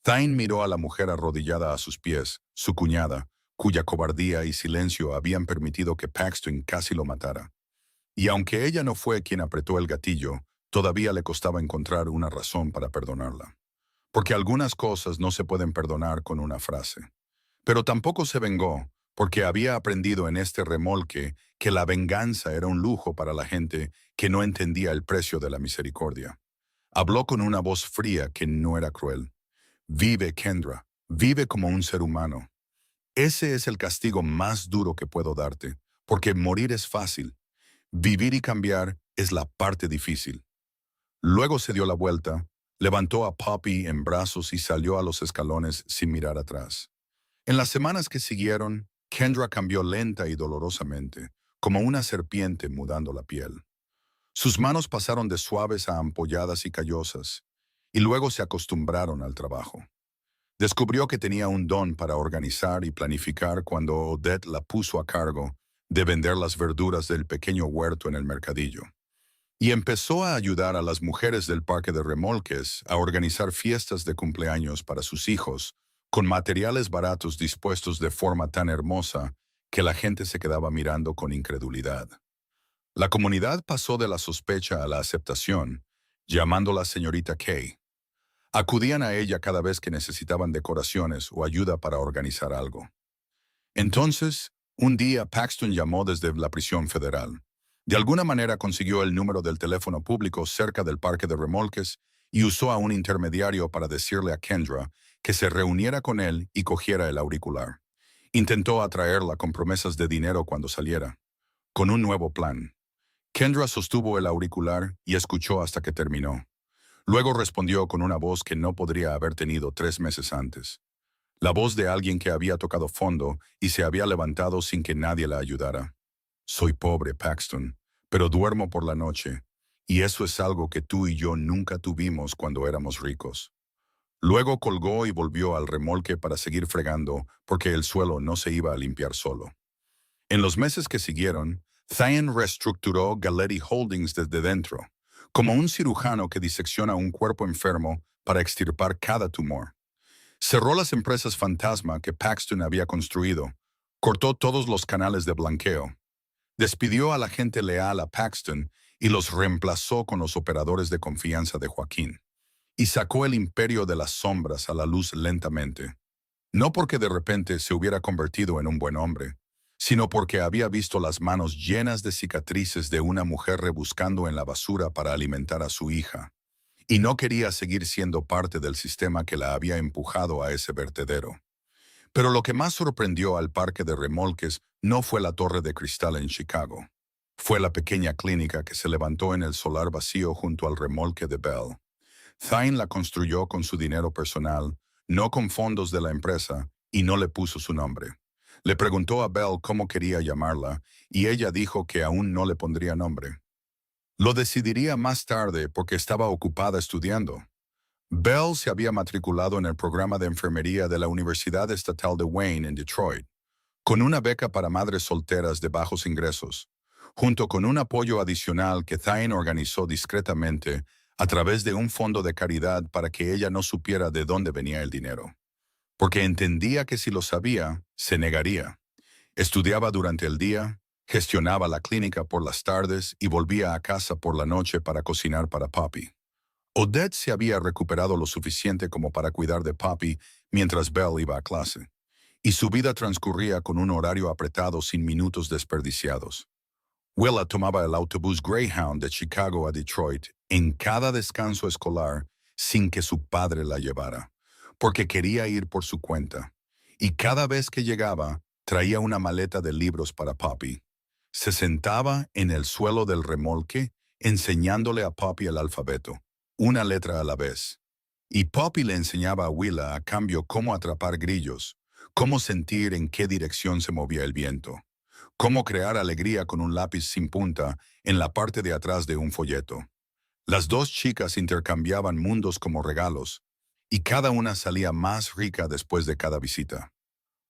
Thane miró a la mujer arrodillada a sus pies, su cuñada, cuya cobardía y silencio habían permitido que Paxton casi lo matara. Y aunque ella no fue quien apretó el gatillo, todavía le costaba encontrar una razón para perdonarla. Porque algunas cosas no se pueden perdonar con una frase. Pero tampoco se vengó, porque había aprendido en este remolque que la venganza era un lujo para la gente que no entendía el precio de la misericordia. Habló con una voz fría que no era cruel. Vive, Kendra, vive como un ser humano. Ese es el castigo más duro que puedo darte, porque morir es fácil. Vivir y cambiar es la parte difícil. Luego se dio la vuelta, levantó a Poppy en brazos y salió a los escalones sin mirar atrás. En las semanas que siguieron, Kendra cambió lenta y dolorosamente, como una serpiente mudando la piel. Sus manos pasaron de suaves a ampolladas y callosas, y luego se acostumbraron al trabajo. Descubrió que tenía un don para organizar y planificar cuando Odette la puso a cargo de vender las verduras del pequeño huerto en el mercadillo. Y empezó a ayudar a las mujeres del parque de remolques a organizar fiestas de cumpleaños para sus hijos, con materiales baratos dispuestos de forma tan hermosa que la gente se quedaba mirando con incredulidad. La comunidad pasó de la sospecha a la aceptación, llamándola señorita Kay. Acudían a ella cada vez que necesitaban decoraciones o ayuda para organizar algo. Entonces, un día Paxton llamó desde la prisión federal. De alguna manera consiguió el número del teléfono público cerca del parque de remolques y usó a un intermediario para decirle a Kendra que se reuniera con él y cogiera el auricular. Intentó atraerla con promesas de dinero cuando saliera, con un nuevo plan. Kendra sostuvo el auricular y escuchó hasta que terminó. Luego respondió con una voz que no podría haber tenido 3 meses antes. La voz de alguien que había tocado fondo y se había levantado sin que nadie la ayudara. Soy pobre, Paxton, pero duermo por la noche, y eso es algo que tú y yo nunca tuvimos cuando éramos ricos. Luego colgó y volvió al remolque para seguir fregando porque el suelo no se iba a limpiar solo. En los meses que siguieron, Thane reestructuró Galetti Holdings desde dentro, como un cirujano que disecciona un cuerpo enfermo para extirpar cada tumor. Cerró las empresas fantasma que Paxton había construido, cortó todos los canales de blanqueo, despidió a la gente leal a Paxton y los reemplazó con los operadores de confianza de Joaquín, y sacó el imperio de las sombras a la luz lentamente. No porque de repente se hubiera convertido en un buen hombre, sino porque había visto las manos llenas de cicatrices de una mujer rebuscando en la basura para alimentar a su hija, y no quería seguir siendo parte del sistema que la había empujado a ese vertedero. Pero lo que más sorprendió al parque de remolques no fue la torre de cristal en Chicago. Fue la pequeña clínica que se levantó en el solar vacío junto al remolque de Bell. Thane la construyó con su dinero personal, no con fondos de la empresa, y no le puso su nombre. Le preguntó a Bell cómo quería llamarla, y ella dijo que aún no le pondría nombre. Lo decidiría más tarde porque estaba ocupada estudiando. Bell se había matriculado en el programa de enfermería de la Universidad Estatal de Wayne en Detroit, con una beca para madres solteras de bajos ingresos, junto con un apoyo adicional que Thane organizó discretamente a través de un fondo de caridad para que ella no supiera de dónde venía el dinero. Porque entendía que si lo sabía, se negaría. Estudiaba durante el día, gestionaba la clínica por las tardes y volvía a casa por la noche para cocinar para Poppy. Odette se había recuperado lo suficiente como para cuidar de Poppy mientras Belle iba a clase. y su vida transcurría con un horario apretado sin minutos desperdiciados. Willa tomaba el autobús Greyhound de Chicago a Detroit en cada descanso escolar sin que su padre la llevara, porque quería ir por su cuenta. Y cada vez que llegaba, traía una maleta de libros para Poppy. Se sentaba en el suelo del remolque, enseñándole a Poppy el alfabeto, una letra a la vez. Y Poppy le enseñaba a Willa a cambio cómo atrapar grillos, cómo sentir en qué dirección se movía el viento, cómo crear alegría con un lápiz sin punta en la parte de atrás de un folleto. Las dos chicas intercambiaban mundos como regalos, y cada una salía más rica después de cada visita.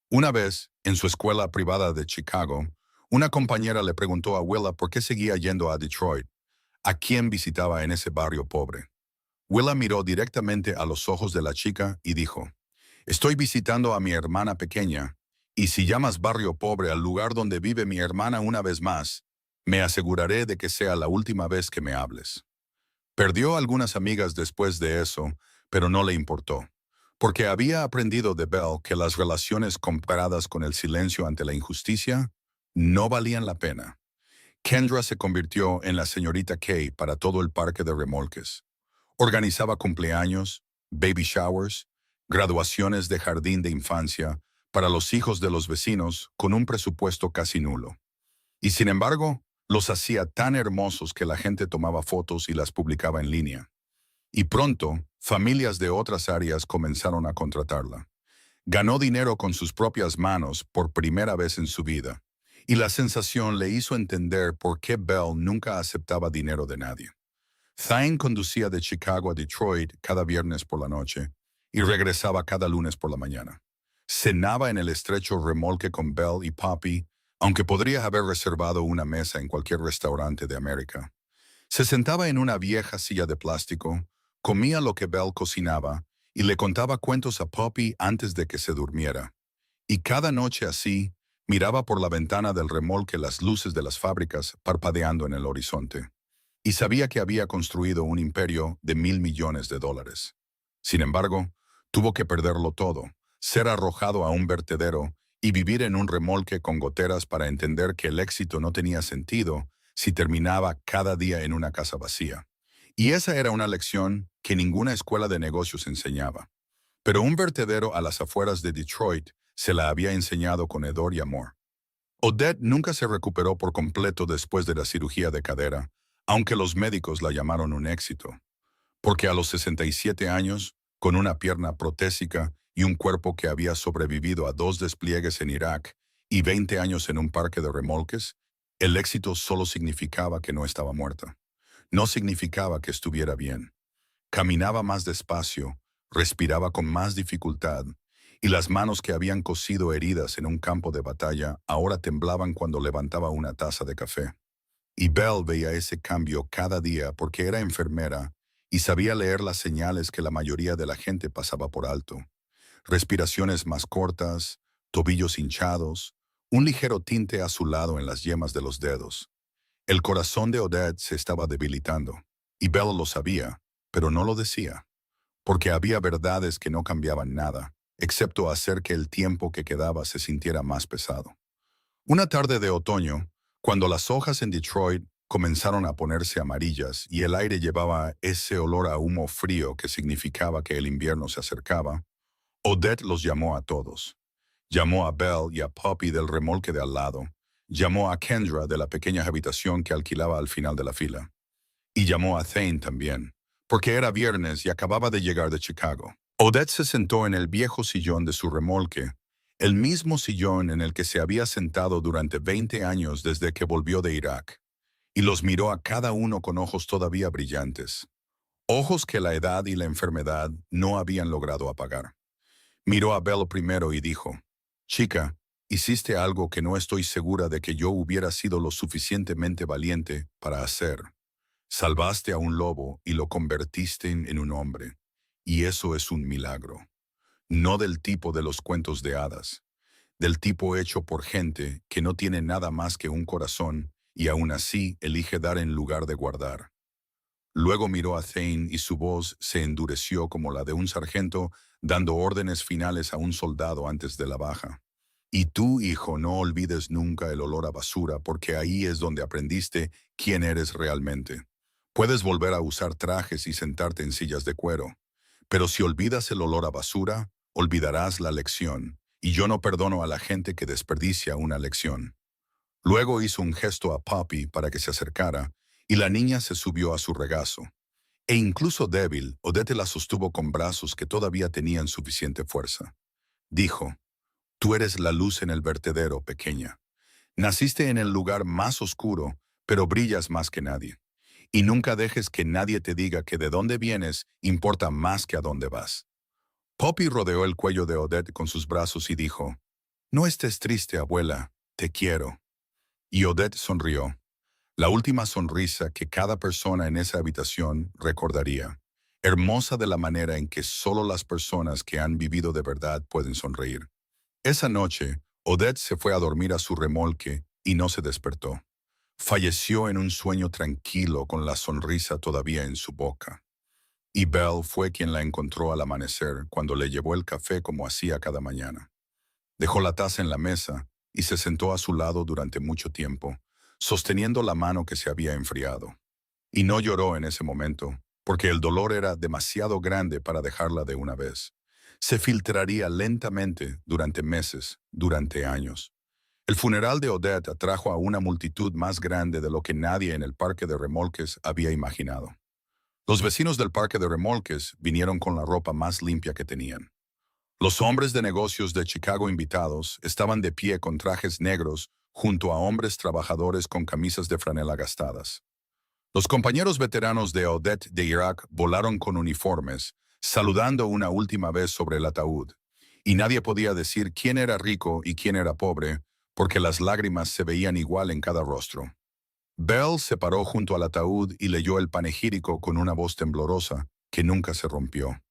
Una vez, en su escuela privada de Chicago, una compañera le preguntó a Willa por qué seguía yendo a Detroit, a quién visitaba en ese barrio pobre. Willa miró directamente a los ojos de la chica y dijo, «Estoy visitando a mi hermana pequeña, y si llamas barrio pobre al lugar donde vive mi hermana una vez más, me aseguraré de que sea la última vez que me hables». Perdió algunas amigas después de eso, pero no le importó, porque había aprendido de Belle que las relaciones comparadas con el silencio ante la injusticia no valían la pena. Kendra se convirtió en la señorita Kay para todo el parque de remolques. Organizaba cumpleaños, baby showers, graduaciones de jardín de infancia para los hijos de los vecinos con un presupuesto casi nulo. Y sin embargo, los hacía tan hermosos que la gente tomaba fotos y las publicaba en línea. Y pronto, familias de otras áreas comenzaron a contratarla. Ganó dinero con sus propias manos por primera vez en su vida, y la sensación le hizo entender por qué Belle nunca aceptaba dinero de nadie. Thane conducía de Chicago a Detroit cada viernes por la noche y regresaba cada lunes por la mañana. Cenaba en el estrecho remolque con Belle y Poppy, aunque podría haber reservado una mesa en cualquier restaurante de América. Se sentaba en una vieja silla de plástico, comía lo que Belle cocinaba y le contaba cuentos a Poppy antes de que se durmiera. Y cada noche así, miraba por la ventana del remolque las luces de las fábricas parpadeando en el horizonte. Y sabía que había construido un imperio de $1,000 millones. Sin embargo, tuvo que perderlo todo, ser arrojado a un vertedero y vivir en un remolque con goteras para entender que el éxito no tenía sentido si terminaba cada día en una casa vacía. Y esa era una lección que ninguna escuela de negocios enseñaba. Pero un vertedero a las afueras de Detroit se la había enseñado con hedor y amor. Odette nunca se recuperó por completo después de la cirugía de cadera, aunque los médicos la llamaron un éxito, porque a los 67 años, con una pierna protésica y un cuerpo que había sobrevivido a 2 despliegues en Irak y 20 años en un parque de remolques, el éxito solo significaba que no estaba muerta. No significaba que estuviera bien. Caminaba más despacio, respiraba con más dificultad, y las manos que habían cosido heridas en un campo de batalla ahora temblaban cuando levantaba una taza de café. Y Belle veía ese cambio cada día porque era enfermera y sabía leer las señales que la mayoría de la gente pasaba por alto. Respiraciones más cortas, tobillos hinchados, un ligero tinte azulado en las yemas de los dedos. El corazón de Odette se estaba debilitando, y Belle lo sabía, pero no lo decía, porque había verdades que no cambiaban nada, excepto hacer que el tiempo que quedaba se sintiera más pesado. Una tarde de otoño, cuando las hojas en Detroit comenzaron a ponerse amarillas y el aire llevaba ese olor a humo frío que significaba que el invierno se acercaba, Odette los llamó a todos. Llamó a Belle y a Poppy del remolque de al lado. Llamó a Kendra de la pequeña habitación que alquilaba al final de la fila. Y llamó a Thane también, porque era viernes y acababa de llegar de Chicago. Odette se sentó en el viejo sillón de su remolque, el mismo sillón en el que se había sentado durante 20 años desde que volvió de Irak, y los miró a cada uno con ojos todavía brillantes, ojos que la edad y la enfermedad no habían logrado apagar. Miró a Belle primero y dijo, «Chica, hiciste algo que no estoy segura de que yo hubiera sido lo suficientemente valiente para hacer. Salvaste a un lobo y lo convertiste en un hombre, y eso es un milagro. No del tipo de los cuentos de hadas, del tipo hecho por gente que no tiene nada más que un corazón y aún así elige dar en lugar de guardar». Luego miró a Thane y su voz se endureció como la de un sargento dando órdenes finales a un soldado antes de la baja. Y tú, hijo, no olvides nunca el olor a basura, porque ahí es donde aprendiste quién eres realmente. Puedes volver a usar trajes y sentarte en sillas de cuero, pero si olvidas el olor a basura, olvidarás la lección, y yo no perdono a la gente que desperdicia una lección. Luego hizo un gesto a Poppy para que se acercara, y la niña se subió a su regazo. E incluso débil, Odette la sostuvo con brazos que todavía tenían suficiente fuerza. Dijo, tú eres la luz en el vertedero, pequeña. Naciste en el lugar más oscuro, pero brillas más que nadie. Y nunca dejes que nadie te diga que de dónde vienes importa más que a dónde vas. Poppy rodeó el cuello de Odette con sus brazos y dijo, no estés triste, abuela, te quiero. Y Odette sonrió, la última sonrisa que cada persona en esa habitación recordaría, hermosa de la manera en que solo las personas que han vivido de verdad pueden sonreír. Esa noche, Odette se fue a dormir a su remolque y no se despertó. Falleció en un sueño tranquilo con la sonrisa todavía en su boca. Y Belle fue quien la encontró al amanecer cuando le llevó el café como hacía cada mañana. Dejó la taza en la mesa y se sentó a su lado durante mucho tiempo, sosteniendo la mano que se había enfriado. Y no lloró en ese momento, porque el dolor era demasiado grande para dejarla de una vez. Se filtraría lentamente durante meses, durante años. El funeral de Odette atrajo a una multitud más grande de lo que nadie en el parque de remolques había imaginado. Los vecinos del parque de remolques vinieron con la ropa más limpia que tenían. Los hombres de negocios de Chicago invitados estaban de pie con trajes negros junto a hombres trabajadores con camisas de franela gastadas. Los compañeros veteranos de Odette de Irak volaron con uniformes, saludando una última vez sobre el ataúd, y nadie podía decir quién era rico y quién era pobre, porque las lágrimas se veían igual en cada rostro. Belle se paró junto al ataúd y leyó el panegírico con una voz temblorosa que nunca se rompió.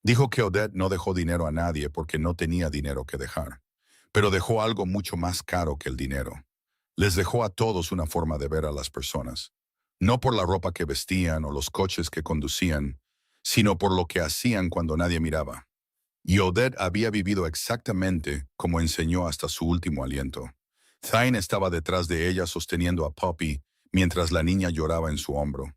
Dijo que Odette no dejó dinero a nadie porque no tenía dinero que dejar, pero dejó algo mucho más caro que el dinero. Les dejó a todos una forma de ver a las personas, no por la ropa que vestían o los coches que conducían, sino por lo que hacían cuando nadie miraba. Y Odette había vivido exactamente como enseñó hasta su último aliento. Thine estaba detrás de ella sosteniendo a Poppy mientras la niña lloraba en su hombro,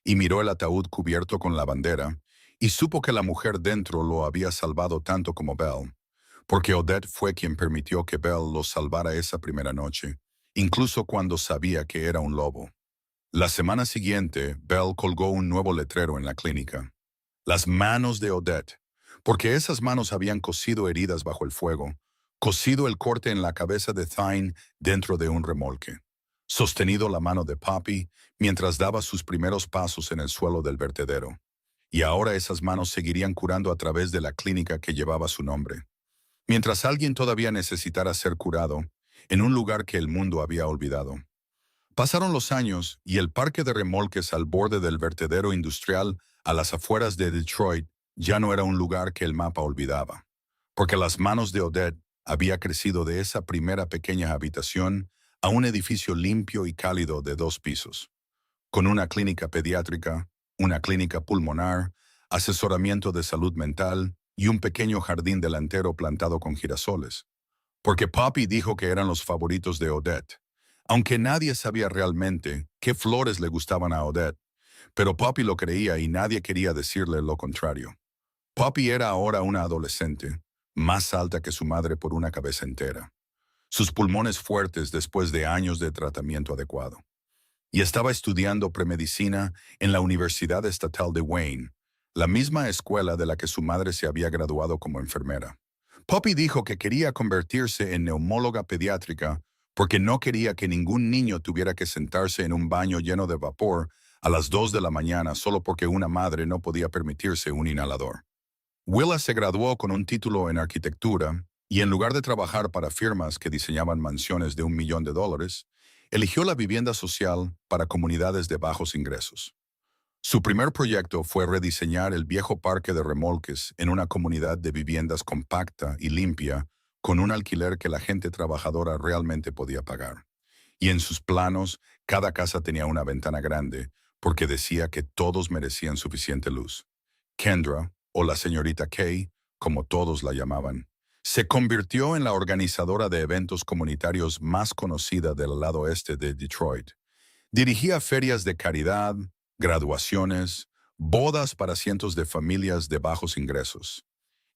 y miró el ataúd cubierto con la bandera, y supo que la mujer dentro lo había salvado tanto como Belle, porque Odette fue quien permitió que Belle lo salvara esa primera noche, incluso cuando sabía que era un lobo. La semana siguiente, Belle colgó un nuevo letrero en la clínica. Las manos de Odette, porque esas manos habían cosido heridas bajo el fuego, cosido el corte en la cabeza de Thine dentro de un remolque, sostenido la mano de Poppy mientras daba sus primeros pasos en el suelo del vertedero. Y ahora esas manos seguirían curando a través de la clínica que llevaba su nombre. Mientras alguien todavía necesitara ser curado, en un lugar que el mundo había olvidado. Pasaron los años y el parque de remolques al borde del vertedero industrial a las afueras de Detroit ya no era un lugar que el mapa olvidaba, porque las manos de Odette había crecido de esa primera pequeña habitación a un edificio limpio y cálido de 2 pisos, con una clínica pediátrica, una clínica pulmonar, asesoramiento de salud mental y un pequeño jardín delantero plantado con girasoles. Porque Poppy dijo que eran los favoritos de Odette, aunque nadie sabía realmente qué flores le gustaban a Odette, pero Poppy lo creía y nadie quería decirle lo contrario. Poppy era ahora una adolescente, más alta que su madre por una cabeza entera, sus pulmones fuertes después de años de tratamiento adecuado. Y estaba estudiando premedicina en la Universidad Estatal de Wayne, la misma escuela de la que su madre se había graduado como enfermera. Poppy dijo que quería convertirse en neumóloga pediátrica porque no quería que ningún niño tuviera que sentarse en un baño lleno de vapor a las 2 de la mañana solo porque una madre no podía permitirse un inhalador. Willa se graduó con un título en arquitectura y en lugar de trabajar para firmas que diseñaban mansiones de $1 millón, eligió la vivienda social para comunidades de bajos ingresos. Su primer proyecto fue rediseñar el viejo parque de remolques en una comunidad de viviendas compacta y limpia, con un alquiler que la gente trabajadora realmente podía pagar. Y en sus planos, cada casa tenía una ventana grande, porque decía que todos merecían suficiente luz. Kendra, o la señorita Kay, como todos la llamaban, Se convirtió en la organizadora de eventos comunitarios más conocida del lado este de Detroit. Dirigía ferias de caridad, graduaciones, bodas para cientos de familias de bajos ingresos.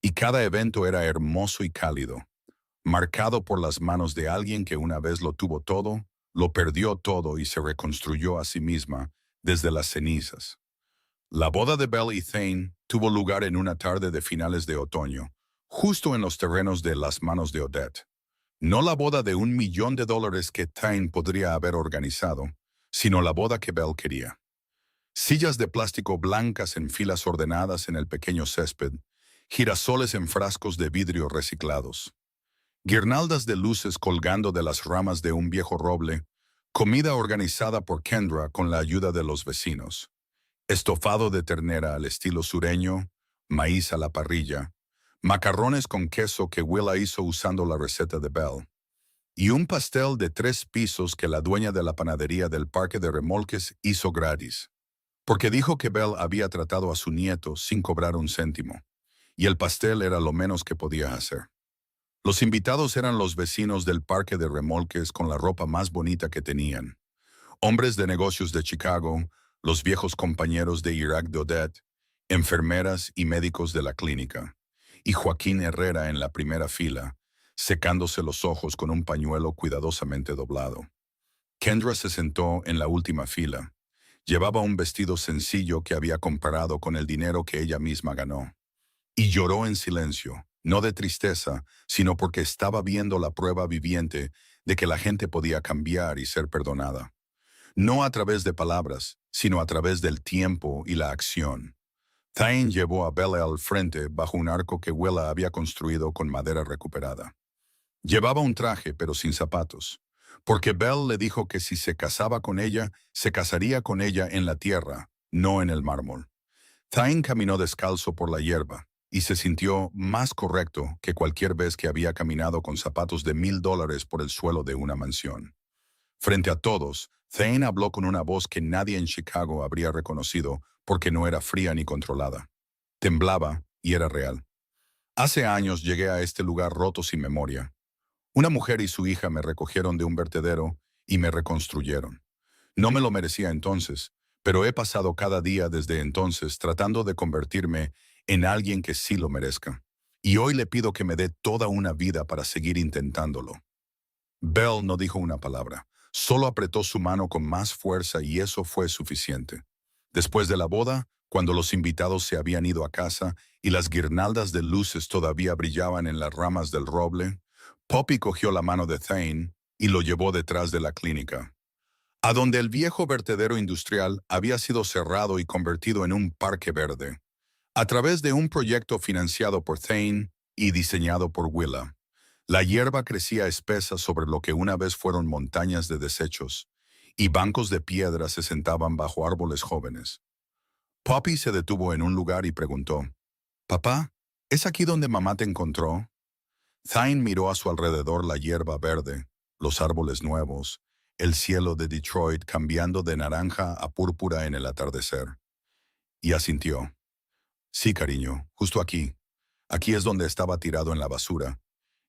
Y cada evento era hermoso y cálido, marcado por las manos de alguien que una vez lo tuvo todo, lo perdió todo y se reconstruyó a sí misma desde las cenizas. La boda de Belle y Thane tuvo lugar en una tarde de finales de otoño, justo en los terrenos de las manos de Odette. No la boda de $1 millón que Thane podría haber organizado, sino la boda que Belle quería. Sillas de plástico blancas en filas ordenadas en el pequeño césped, girasoles en frascos de vidrio reciclados, guirnaldas de luces colgando de las ramas de un viejo roble, comida organizada por Kendra con la ayuda de los vecinos, estofado de ternera al estilo sureño, maíz a la parrilla, macarrones con queso que Willa hizo usando la receta de Belle, y un pastel de 3 pisos que la dueña de la panadería del parque de remolques hizo gratis, porque dijo que Belle había tratado a su nieto sin cobrar un céntimo, y el pastel era lo menos que podía hacer. Los invitados eran los vecinos del parque de remolques con la ropa más bonita que tenían, hombres de negocios de Chicago, los viejos compañeros de Irak de Odette, enfermeras y médicos de la clínica, y Joaquín Herrera en la primera fila, secándose los ojos con un pañuelo cuidadosamente doblado. Kendra se sentó en la última fila. Llevaba un vestido sencillo que había comprado con el dinero que ella misma ganó. Y lloró en silencio, no de tristeza, sino porque estaba viendo la prueba viviente de que la gente podía cambiar y ser perdonada. No a través de palabras, sino a través del tiempo y la acción. Thane llevó a Belle al frente bajo un arco que Willa había construido con madera recuperada. Llevaba un traje, pero sin zapatos, porque Belle le dijo que si se casaba con ella, se casaría con ella en la tierra, no en el mármol. Thane caminó descalzo por la hierba y se sintió más correcto que cualquier vez que había caminado con zapatos de $1,000 por el suelo de una mansión. Frente a todos, Thane habló con una voz que nadie en Chicago habría reconocido porque no era fría ni controlada. Temblaba y era real. Hace años llegué a este lugar roto sin memoria. Una mujer y su hija me recogieron de un vertedero y me reconstruyeron. No me lo merecía entonces, pero he pasado cada día desde entonces tratando de convertirme en alguien que sí lo merezca. Y hoy le pido que me dé toda una vida para seguir intentándolo. Belle no dijo una palabra, solo apretó su mano con más fuerza y eso fue suficiente. Después de la boda, cuando los invitados se habían ido a casa y las guirnaldas de luces todavía brillaban en las ramas del roble, Poppy cogió la mano de Thane y lo llevó detrás de la clínica, a donde el viejo vertedero industrial había sido cerrado y convertido en un parque verde, a través de un proyecto financiado por Thane y diseñado por Willa. La hierba crecía espesa sobre lo que una vez fueron montañas de desechos, y bancos de piedra se sentaban bajo árboles jóvenes. Poppy se detuvo en un lugar y preguntó, «Papá, ¿es aquí donde mamá te encontró?» Thane miró a su alrededor la hierba verde, los árboles nuevos, el cielo de Detroit cambiando de naranja a púrpura en el atardecer, y asintió. «Sí, cariño, justo aquí. Aquí es donde estaba tirado en la basura.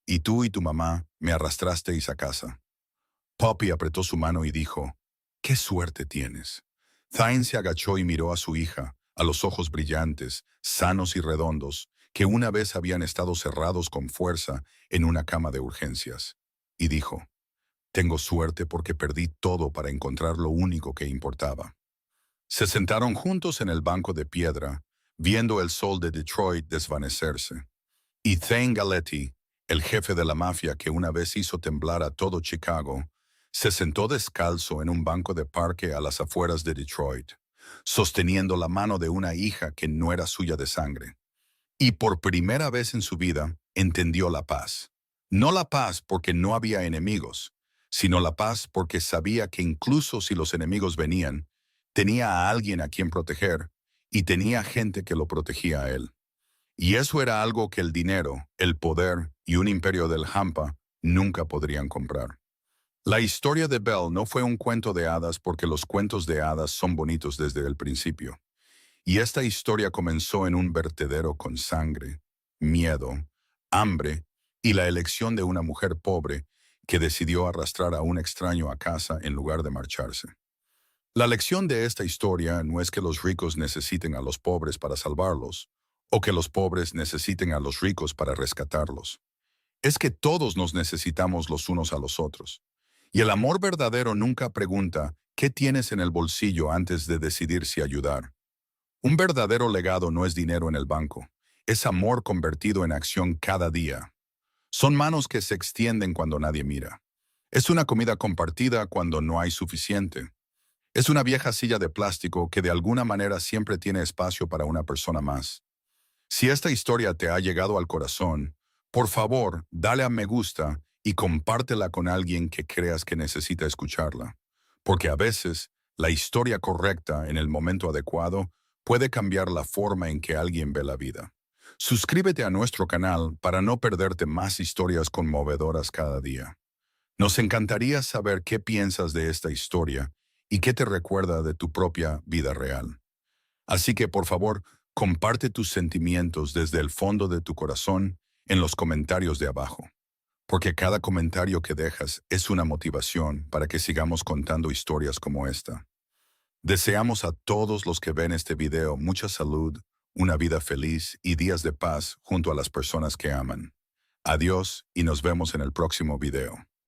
Y tú y tu mamá me arrastrasteis a casa». Poppy apretó su mano y dijo, «¡Qué suerte tienes!». Thane se agachó y miró a su hija, a los ojos brillantes, sanos y redondos, que una vez habían estado cerrados con fuerza en una cama de urgencias, y dijo, «Tengo suerte porque perdí todo para encontrar lo único que importaba». Se sentaron juntos en el banco de piedra, viendo el sol de Detroit desvanecerse. Y Thane Galletti, el jefe de la mafia que una vez hizo temblar a todo Chicago, se sentó descalzo en un banco de parque a las afueras de Detroit, sosteniendo la mano de una hija que no era suya de sangre. Y por primera vez en su vida entendió la paz. No la paz porque no había enemigos, sino la paz porque sabía que incluso si los enemigos venían, tenía a alguien a quien proteger y tenía gente que lo protegía a él. Y eso era algo que el dinero, el poder y un imperio del hampa nunca podrían comprar. La historia de Belle no fue un cuento de hadas porque los cuentos de hadas son bonitos desde el principio. Y esta historia comenzó en un vertedero con sangre, miedo, hambre y la elección de una mujer pobre que decidió arrastrar a un extraño a casa en lugar de marcharse. La lección de esta historia no es que los ricos necesiten a los pobres para salvarlos, o que los pobres necesiten a los ricos para rescatarlos. Es que todos nos necesitamos los unos a los otros. Y el amor verdadero nunca pregunta qué tienes en el bolsillo antes de decidir si ayudar. Un verdadero legado no es dinero en el banco, es amor convertido en acción cada día. Son manos que se extienden cuando nadie mira. Es una comida compartida cuando no hay suficiente. Es una vieja silla de plástico que de alguna manera siempre tiene espacio para una persona más. Si esta historia te ha llegado al corazón, por favor, dale a me gusta y compártela con alguien que creas que necesita escucharla. Porque a veces, la historia correcta en el momento adecuado puede cambiar la forma en que alguien ve la vida. Suscríbete a nuestro canal para no perderte más historias conmovedoras cada día. Nos encantaría saber qué piensas de esta historia y qué te recuerda de tu propia vida real. Así que, por favor, comparte tus sentimientos desde el fondo de tu corazón en los comentarios de abajo, porque cada comentario que dejas es una motivación para que sigamos contando historias como esta. Deseamos a todos los que ven este video mucha salud, una vida feliz y días de paz junto a las personas que aman. Adiós y nos vemos en el próximo video.